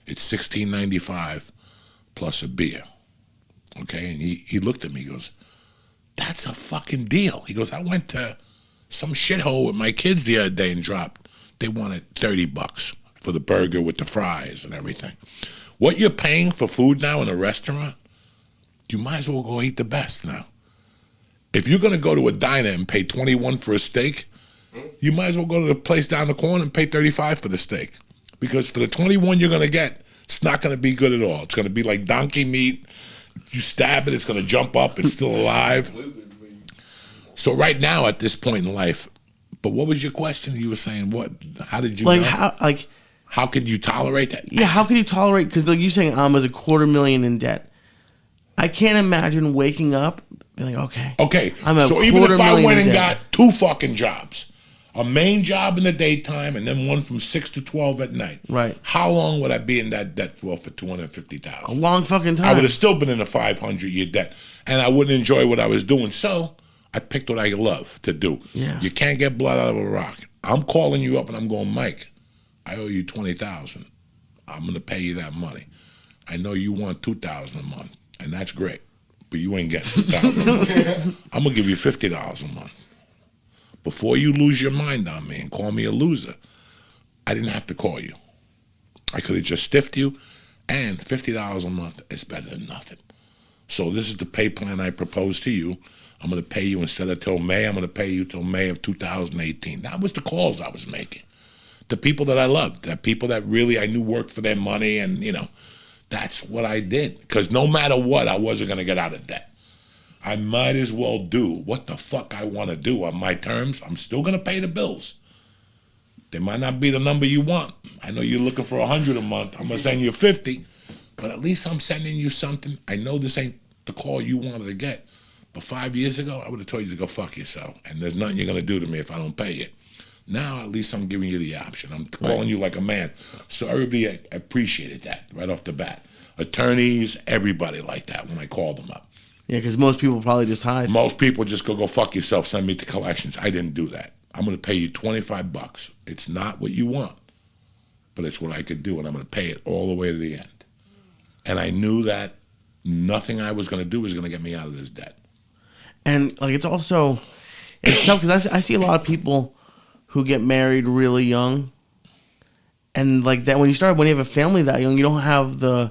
It's $16.95 plus a beer. Okay? And he looked at me, he goes, that's a fucking deal. He goes, I went to some shithole with my kids the other day and they wanted $30 for the burger with the fries and everything. What you're paying for food now in a restaurant, you might as well go eat the best now. If you're going to go to a diner and pay $21 for a steak, you might as well go to the place down the corner and pay $35 for the steak. Because for the $21 you're going to get, it's not going to be good at all. It's going to be like donkey meat. You stab it, it's going to jump up. It's still alive. So right now at this point in life, but what was your question? You were saying what? How did you know? How could you tolerate that? Yeah, how could you tolerate? Because like you saying, I was $250,000 in debt. I can't imagine waking up and like, okay, I'm a so even if I went and debt. got 2 fucking jobs, a main job in the daytime and then one from 6 to 12 at night. Right. How long would I be in that debt for $250,000? A long fucking time. I would have still been in a 500-year debt, and I wouldn't enjoy what I was doing. So I picked what I love to do. Yeah. You can't get blood out of a rock. I'm calling you up and I'm going, Mike, I owe you $20,000. I'm going to pay you that money. I know you want $2,000 a month, and that's great, but you ain't getting $2,000 a month. I'm going to give you $50 a month. Before you lose your mind on me and call me a loser, I didn't have to call you. I could have just stiffed you, and $50 a month is better than nothing. So this is the pay plan I propose to you. I'm going to pay you instead of till May, I'm going to pay you till May of 2018. That was the calls I was making. The people that I loved, the people that really I knew worked for their money, and, you know, that's what I did. Because no matter what, I wasn't going to get out of debt. I might as well do what the fuck I want to do on my terms. I'm still going to pay the bills. They might not be the number you want. I know you're looking for $100 a month. I'm going to send you $50, but at least I'm sending you something. I know this ain't the call you wanted to get, but 5 years ago, I would have told you to go fuck yourself, and there's nothing you're going to do to me if I don't pay you. Now, at least I'm giving you the option. I'm calling you like a man. So everybody appreciated that right off the bat. Attorneys, everybody liked that when I called them up. Yeah, because most people probably just hide. Most people just go fuck yourself, send me to collections. I didn't do that. I'm going to pay you $25. It's not what you want, but it's what I could do, and I'm going to pay it all the way to the end. And I knew that nothing I was going to do was going to get me out of this debt. And like it's tough because I see a lot of people who get married really young, and like that when you have a family that young, you don't have the,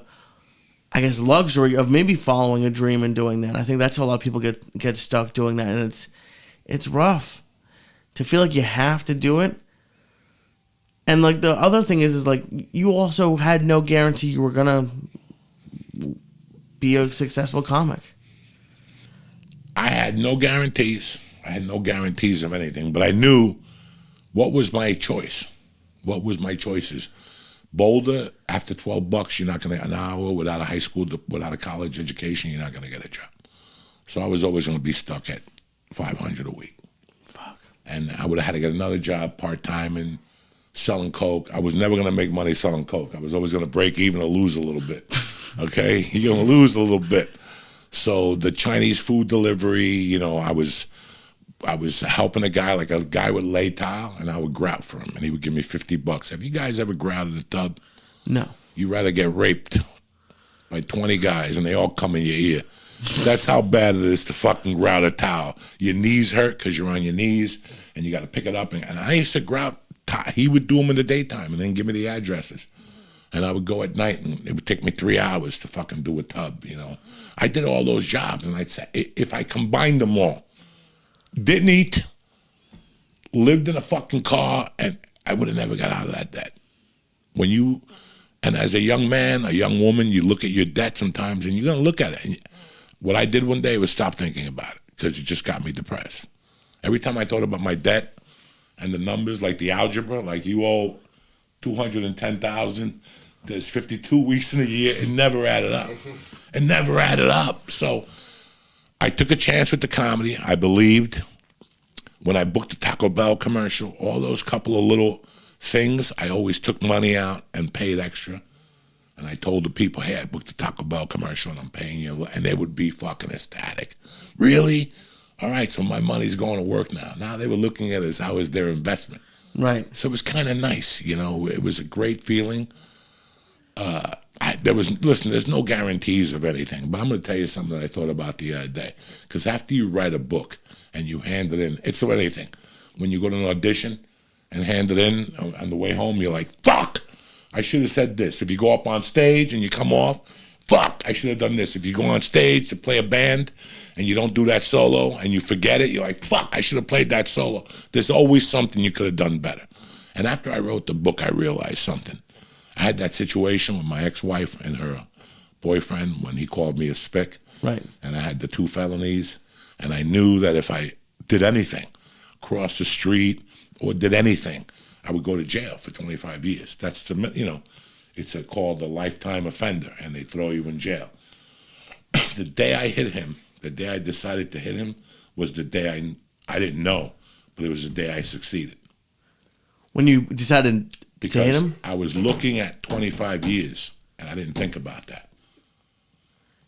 I guess, luxury of maybe following a dream and doing that. I think that's how a lot of people get stuck doing that, and it's rough to feel like you have to do it. And like the other thing is like you also had no guarantee you were gonna be a successful comic. I had no guarantees. I had no guarantees of anything, but I knew what was my choice. What was my choices? Boulder, after $12, you're not going to, an hour without a high school, without a college education, you're not going to get a job. So I was always going to be stuck at $500 a week. Fuck. And I would have had to get another job part-time and selling coke. I was never going to make money selling coke. I was always going to break even or lose a little bit. Okay? You're going to lose a little bit. So the Chinese food delivery, you know, I was helping a guy with lay tile, and I would grout for him, and he would give me $50. Have you guys ever grouted a tub? No. You'd rather get raped by 20 guys, and they all come in your ear. That's how bad it is to fucking grout a towel. Your knees hurt because you're on your knees, and you got to pick it up. And I used to grout. He would do them in the daytime and then give me the addresses. And I would go at night, and it would take me 3 hours to fucking do a tub, you know. I did all those jobs, and I'd say, if I combined them all, didn't eat, lived in a fucking car, and I would have never got out of that debt. and as a young man, a young woman, you look at your debt sometimes, and you're gonna look at it. And what I did one day was stop thinking about it because it just got me depressed. Every time I thought about my debt and the numbers, like the algebra, like you owe 210,000. There's 52 weeks in a year. It never added up. It never added up. So I took a chance with the comedy. I believed. When I booked the Taco Bell commercial, all those couple of little things, I always took money out and paid extra. And I told the people, hey, I booked the Taco Bell commercial and I'm paying you. And they would be fucking ecstatic. Really? All right, so my money's going to work now. Now they were looking at it as how is their investment. Right. So it was kind of nice, you know. It was a great feeling. There's no guarantees of anything, but I'm going to tell you something that I thought about the other day. Because after you write a book and you hand it in, it's like anything. When you go to an audition and hand it in on the way home, you're like, fuck, I should have said this. If you go up on stage and you come off, fuck, I should have done this. If you go on stage to play a band and you don't do that solo and you forget it, you're like, fuck, I should have played that solo. There's always something you could have done better. And after I wrote the book, I realized something. I had that situation with my ex-wife and her boyfriend when he called me a spick. Right. And I had the 2 felonies. And I knew that if I did anything, crossed the street or did anything, I would go to jail for 25 years. That's the, you know, it's called a lifetime offender, and they throw you in jail. The day I hit him, the day I decided to hit him, was the day I didn't know, but it was the day I succeeded. When you decided to hit him? I was looking at 25 years, and I didn't think about that.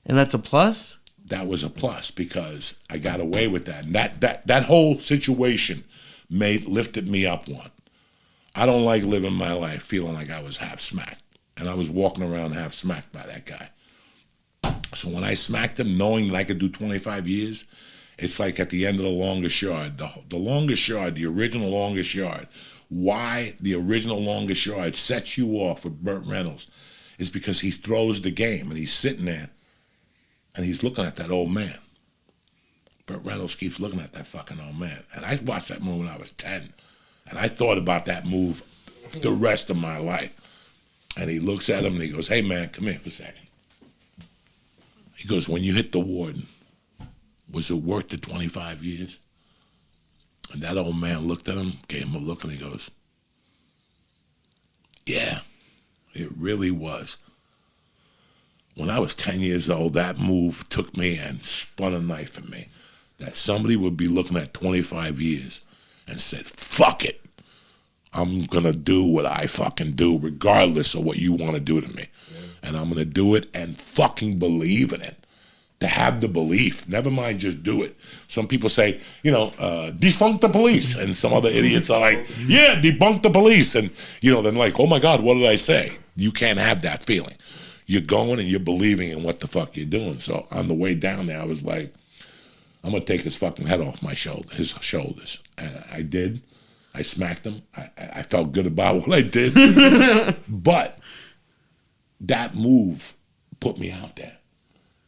And that's a plus? That was a plus because I got away with that. And that whole situation lifted me up one. I don't like living my life feeling like I was half smacked. And I was walking around half smacked by that guy. So when I smacked him, knowing that I could do 25 years, it's like at the end of the longest yard. The longest yard, the original longest yard, why the original longest yard sets you off with Burt Reynolds is because he throws the game and he's sitting there and he's looking at that old man. Burt Reynolds keeps looking at that fucking old man. And I watched that movie when I was 10. And I thought about that move the rest of my life. And he looks at him and he goes, hey man, come here for a second. He goes, when you hit the warden, was it worth the 25 years? And that old man looked at him, gave him a look, and he goes, yeah, it really was. When I was 10 years old, that move took me and spun a knife in me. That somebody would be looking at 25 years and said, fuck it. I'm going to do what I fucking do regardless of what you want to do to me. Yeah. And I'm going to do it and fucking believe in it. To have the belief, never mind just do it. Some people say, defunk the police. And some other idiots are like, yeah, debunk the police. And, they're like, oh my God, what did I say? You can't have that feeling. You're going and you're believing in what the fuck you're doing. So on the way down there, I was like, I'm going to take his fucking head off his shoulders. And I did. I smacked him. I felt good about what I did. But that move put me out there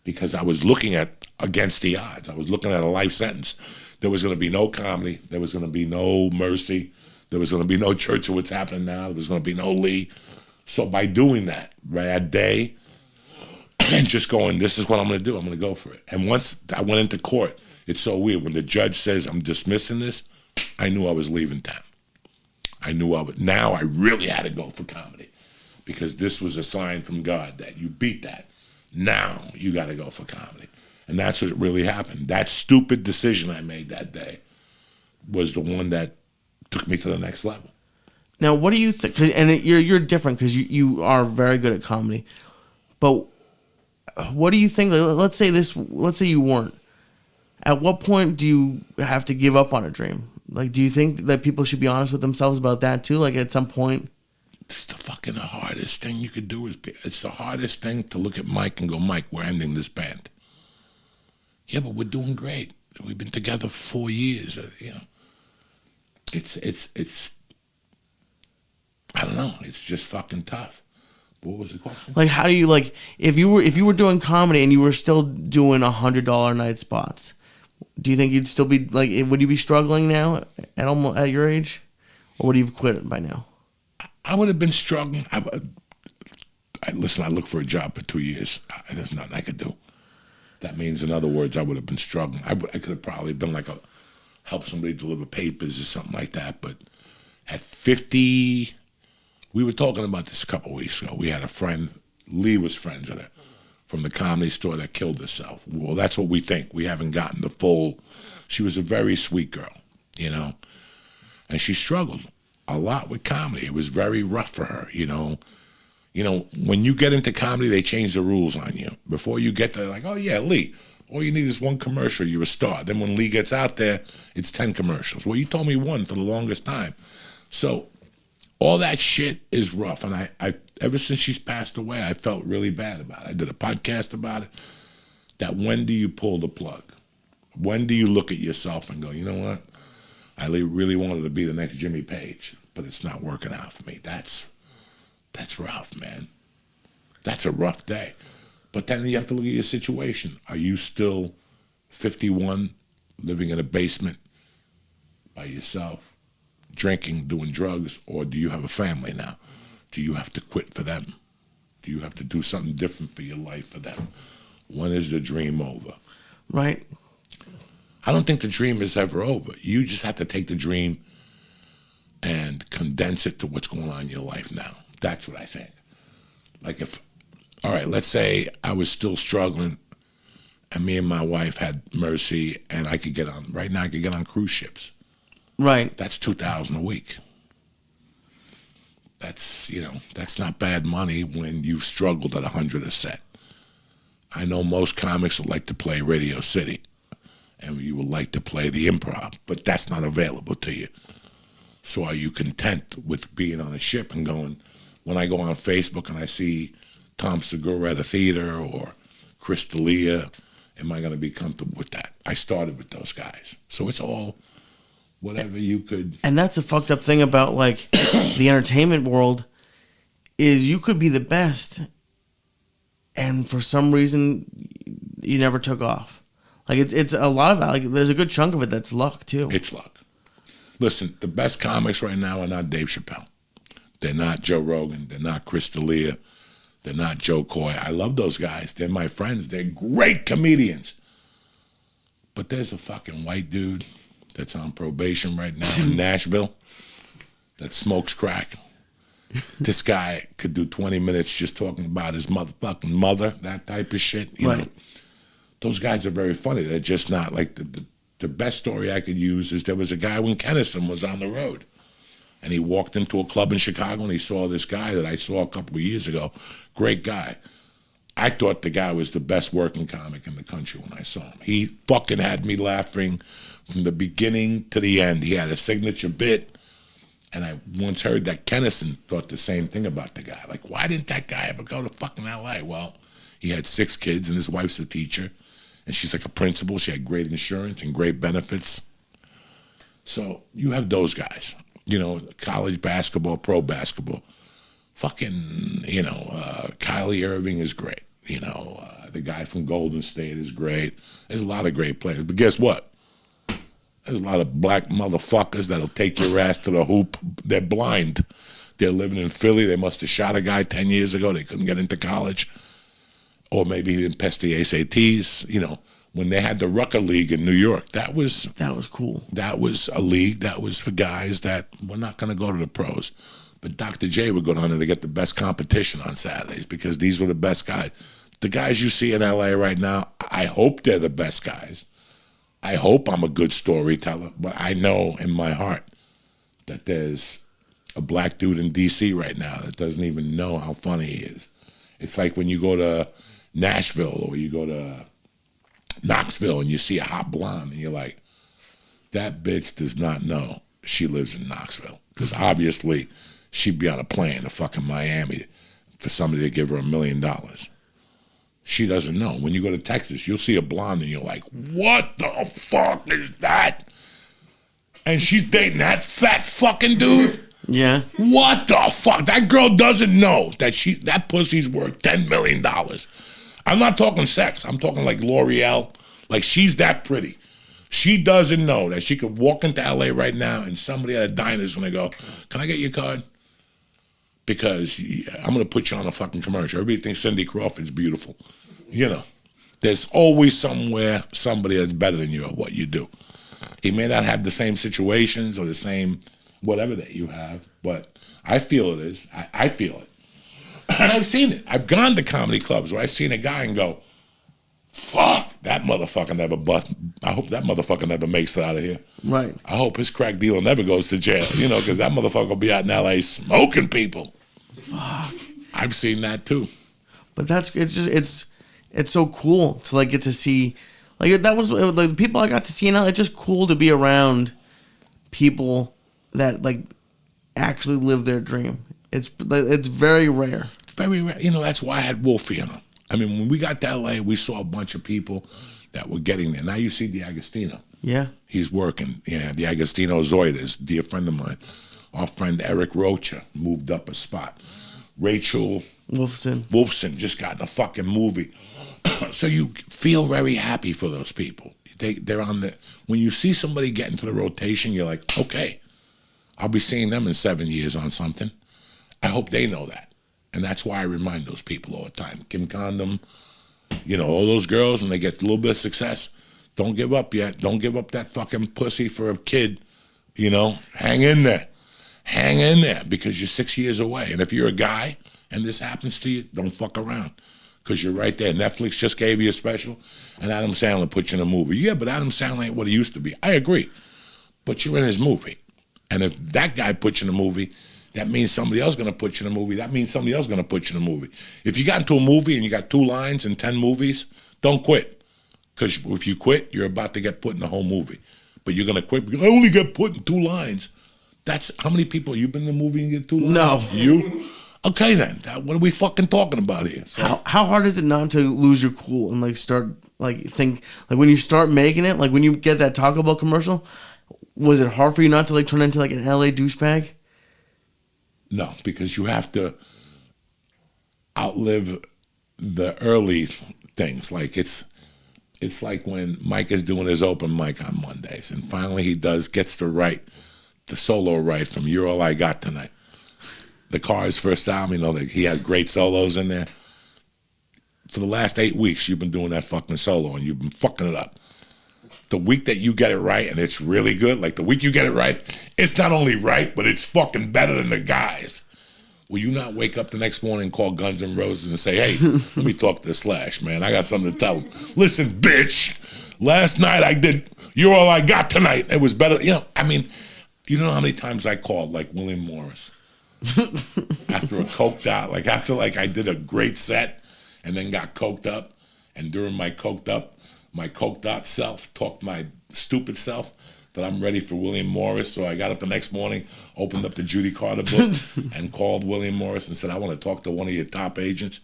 because I was looking against the odds. I was looking at a life sentence. There was going to be no comedy. There was going to be no mercy. There was going to be no Church of What's Happening Now. There was going to be no Lee. So by doing that, that day, and just going, this is what I'm going to do. I'm going to go for it. And once I went into court, it's so weird. When the judge says, I'm dismissing this, I knew I was leaving town. I knew now I really had to go for comedy because this was a sign from God that you beat that. Now you got to go for comedy. And that's what really happened. That stupid decision I made that day was the one that took me to the next level. Now, what do you think? And you're different because you are very good at comedy. But what do you think? Let's say you weren't. At what point do you have to give up on a dream? Like, do you think that people should be honest with themselves about that too? Like, at some point, it's the fucking hardest thing you could do. It's the hardest thing to look at Mike and go, Mike, we're ending this band. Yeah, but we're doing great. We've been together for 4 years. It's. I don't know. It's just fucking tough. What was the question? Like, how do you if you were doing comedy and you were still doing $100 a night spots? Do you think you'd still be would you be struggling now at your age, or would you have quit it by now? I would have been struggling. Listen, I looked for a job for 2 years. There's nothing I could do. That means, in other words, I would have been struggling. I could have probably been like help somebody deliver papers or something like that. But at 50, we were talking about this a couple of weeks ago. We had a friend, Lee was friends with her, from the Comedy Store that killed herself. Well, that's what we think. We haven't gotten the full. She was a very sweet girl, you know, and she struggled a lot with comedy. It was very rough for her, you know. You know, when you get into comedy, they change the rules on you. Before you get there, like, oh yeah, Lee, all you need is one commercial, you're a star. Then when Lee gets out there, it's 10 commercials. Well, you told me one for the longest time. So all that shit is rough. And I ever since she's passed away, I felt really bad about it. I did a podcast about it. That when do you pull the plug? When do you look at yourself and go, you know what? I really wanted to be the next Jimmy Page, but it's not working out for me. That's rough, man. That's a rough day. But then you have to look at your situation. Are you still 51, living in a basement by yourself, drinking, doing drugs, or do you have a family now? Do you have to quit for them? Do you have to do something different for your life for them? When is the dream over? Right. I don't think the dream is ever over. You just have to take the dream and condense it to what's going on in your life now. That's what I think. Like all right, let's say I was still struggling and me and my wife had Mercy and I could get on, right now I could get on cruise ships. Right. That's $2,000 a week. That's, you know, that's not bad money when you've struggled at 100 a set. I know most comics would like to play Radio City and you would like to play the Improv, but that's not available to you. So are you content with being on a ship and going, when I go on Facebook and I see Tom Segura at a theater or Chris D'Elia, am I going to be comfortable with that? I started with those guys. So it's all whatever you could. And that's the fucked up thing about like the entertainment world is you could be the best and for some reason you never took off. Like it's a lot of like there's a good chunk of it that's luck too. It's luck. Listen, the best comics right now are not Dave Chappelle. They're not Joe Rogan. They're not Chris D'Elia. They're not Joe Coy. I love those guys. They're my friends. They're great comedians. But there's a fucking white dude that's on probation right now in Nashville that smokes crack. This guy could do 20 minutes just talking about his motherfucking mother, that type of shit. You know? Those guys are very funny. They're just not like the best story I could use is there was a guy when Kennison was on the road. And he walked into a club in Chicago and he saw this guy that I saw a couple of years ago. Great guy. I thought the guy was the best working comic in the country when I saw him. He fucking had me laughing from the beginning to the end. He had a signature bit. And I once heard that Kennison thought the same thing about the guy. Like, why didn't that guy ever go to fucking L.A.? Well, he had 6 kids and his wife's a teacher. And she's like a principal. She had great insurance and great benefits. So you have those guys. You know, college basketball, pro basketball. Fucking, you know, Kylie Irving is great. You know, the guy from Golden State is great. There's a lot of great players. But guess what? There's a lot of black motherfuckers that'll take your ass to the hoop. They're blind. They're living in Philly. They must have shot a guy 10 years ago. They couldn't get into college. Or maybe he didn't pass the SATs, you know. When they had the Rucker League in New York, that was cool. That was a league that was for guys that were not going to go to the pros. But Dr. J would go down there to get the best competition on Saturdays because these were the best guys. The guys you see in L.A. right now, I hope they're the best guys. I hope I'm a good storyteller, but I know in my heart that there's a black dude in D.C. right now that doesn't even know how funny he is. It's like when you go to Nashville or you go to Knoxville and you see a hot blonde and you're like, that bitch does not know she lives in Knoxville because obviously she'd be on a plane to fucking Miami for somebody to give her $1 million. She doesn't know. When you go to Texas, you'll see a blonde and you're like, what the fuck is that? And she's dating that fat fucking dude? Yeah. What the fuck? That girl doesn't know that pussy's worth $10 million. I'm not talking sex. I'm talking like L'Oreal. Like, she's that pretty. She doesn't know that she could walk into L.A. right now and somebody at a diner is going to go, can I get your card? because I'm going to put you on a fucking commercial. Everybody thinks Cindy Crawford's beautiful. You know, there's always somewhere somebody that's better than you at what you do. He may not have the same situations or the same whatever that you have, but I feel it is. I feel it. And I've seen it. I've gone to comedy clubs where I've seen a guy and go, fuck, that motherfucker never bust. I hope that motherfucker never makes it out of here. Right. I hope his crack dealer never goes to jail, you know, because that motherfucker will be out in L.A. smoking people. Fuck. I've seen that too. But it's so cool to like get to see, like that was like the people I got to see now. It's just cool to be around people that like actually live their dream. It's very rare. Very rare. You know, that's why I had Wolfie on. I mean, when we got to L.A., we saw a bunch of people that were getting there. Now you see D'Agostino. Yeah. He's working. Yeah, D'Agostino Zoid is a dear friend of mine. Our friend Eric Rocha moved up a spot. Rachel Wolfson just got in a fucking movie. So you feel very happy for those people. They're on the. When you see somebody get into the rotation, you're like, okay, I'll be seeing them in 7 years on something. I hope they know that. And that's why I remind those people all the time. Kim Condom, you know, all those girls, when they get a little bit of success, don't give up yet. Don't give up that fucking pussy for a kid. You know, hang in there. Hang in there because you're 6 years away. And if you're a guy and this happens to you, don't fuck around because you're right there. Netflix just gave you a special and Adam Sandler put you in a movie. Yeah, but Adam Sandler ain't what he used to be. I agree. But you're in his movie. And if that guy puts you in a movie, that means somebody else going to put you in a movie. That means somebody else going to put you in a movie. If you got into a movie and you got 2 lines in 10 movies, don't quit. Because if you quit, you're about to get put in the whole movie. But you're going to quit because I only get put in 2 lines. That's how many people you've been in a movie and get 2 lines? No. You? Okay then. What are we fucking talking about here? So, how hard is it not to lose your cool and like start like think like when you start making it, like when you get that Taco Bell commercial, was it hard for you not to like turn into like an LA douchebag? No, because you have to outlive the early things. Like it's like when Mike is doing his open mic on Mondays, and finally he gets to write the solo right from "You're All I Got Tonight." The Cars' first album, you know, he had great solos in there. For the last 8 weeks, you've been doing that fucking solo, and you've been fucking it up. The week that you get it right and it's really good, like the week you get it right, it's not only right, but it's fucking better than the guys. Will you not wake up the next morning and call Guns N' Roses and say, hey, let me talk to Slash, man. I got something to tell him. Listen, bitch, last night I did You're All I Got Tonight. It was better. You know, I mean, you don't know how many times I called like William Morris after a coked out, like after like I did a great set and then got coked up. And during my coked out self talked my stupid self that I'm ready for William Morris. So I got up the next morning, opened up the Judy Carter book and called William Morris and said, I want to talk to one of your top agents.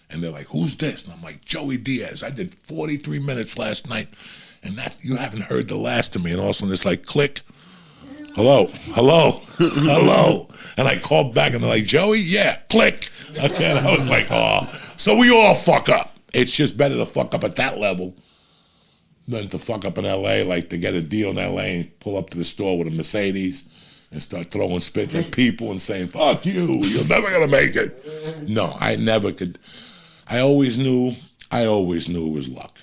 And they're like, who's this? And I'm like, Joey Diaz. I did 43 minutes last night. And that you haven't heard the last of me. And all of a sudden it's like, click. Hello. And I called back and they're like, Joey? Yeah, click. Okay, and I was like, oh. So we all fuck up. It's just better to fuck up at that level than to fuck up in L.A., like to get a deal in L.A. and pull up to the store with a Mercedes and start throwing spit at people and saying, fuck you, you're never going to make it. No, I never could. I always knew it was luck.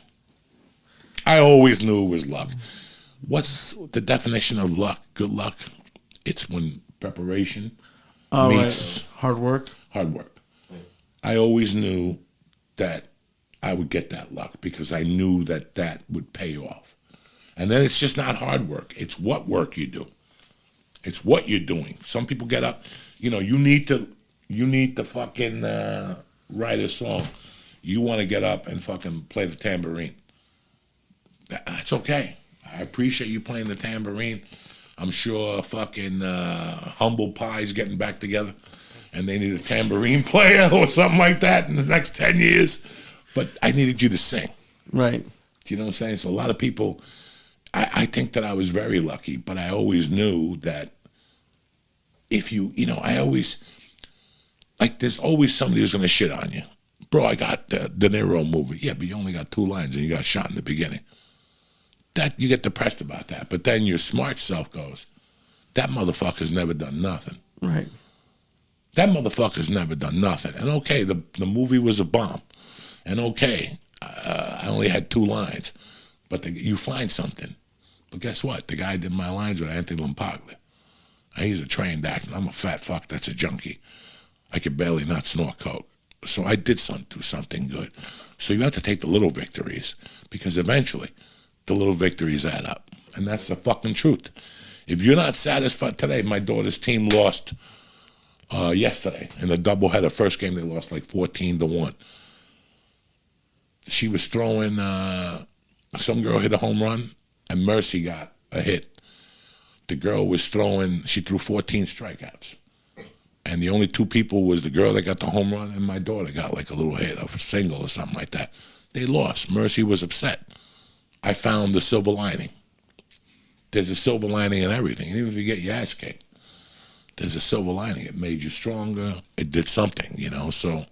What's the definition of luck? Good luck? It's when preparation meets hard work. I always knew that I would get that luck because I knew that would pay off. And then it's just not hard work. It's what work you do. It's what you're doing. Some people get up, you know, you need to fucking write a song. You want to get up and fucking play the tambourine. That's okay. I appreciate you playing the tambourine. I'm sure fucking Humble Pie's getting back together and they need a tambourine player or something like that in the next 10 years. But I needed you to sing. Right. Do you know what I'm saying? So a lot of people, I think that I was very lucky, but I always knew that if I always, like there's always somebody who's going to shit on you. Bro, I got the De Niro movie. Yeah, but you only got 2 lines and you got shot in the beginning. That you get depressed about that. But then your smart self goes, that motherfucker's never done nothing. Right. That motherfucker's never done nothing. And okay, the movie was a bomb. And okay, I only had 2 lines. But you find something. But guess what? The guy did my lines with Anthony Lampaglia. He's a trained actor. I'm a fat fuck that's a junkie. I could barely not snort coke. So I did do something good. So you have to take the little victories, because eventually the little victories add up. And that's the fucking truth. If you're not satisfied today, my daughter's team lost yesterday in a doubleheader. First game they lost like 14-1. She was throwing, some girl hit a home run and Mercy got a hit. The girl was throwing, she threw 14 strikeouts. And the only 2 people was the girl that got the home run and my daughter got like a little hit of a single or something like that. They lost. Mercy was upset. I found the silver lining. There's a silver lining in everything. Even if you get your ass kicked, there's a silver lining. It made you stronger. It did something, you know. So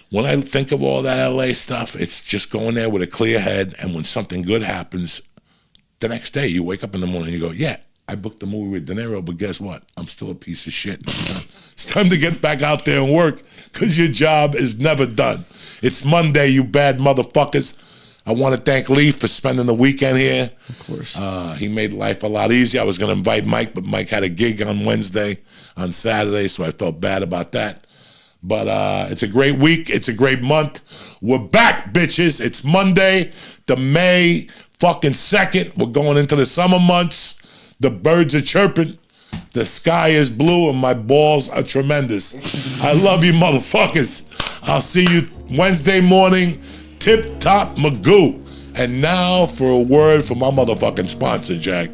when I think of all that LA stuff, it's just going there with a clear head. And when something good happens, the next day you wake up in the morning and you go, yeah, I booked the movie with De Niro, but guess what? I'm still a piece of shit. It's time to get back out there and work, because your job is never done. It's Monday, you bad motherfuckers. I want to thank Lee for spending the weekend here. Of course. He made life a lot easier. I was going to invite Mike, but Mike had a gig on Saturday, so I felt bad about that. But it's a great week. It's a great month. We're back, bitches. It's Monday, the May fucking 2nd. We're going into the summer months. The birds are chirping. The sky is blue, and my balls are tremendous. I love you, motherfuckers. I'll see you Wednesday morning. Tip Top Magoo. And now for a word from my motherfucking sponsor, Jack.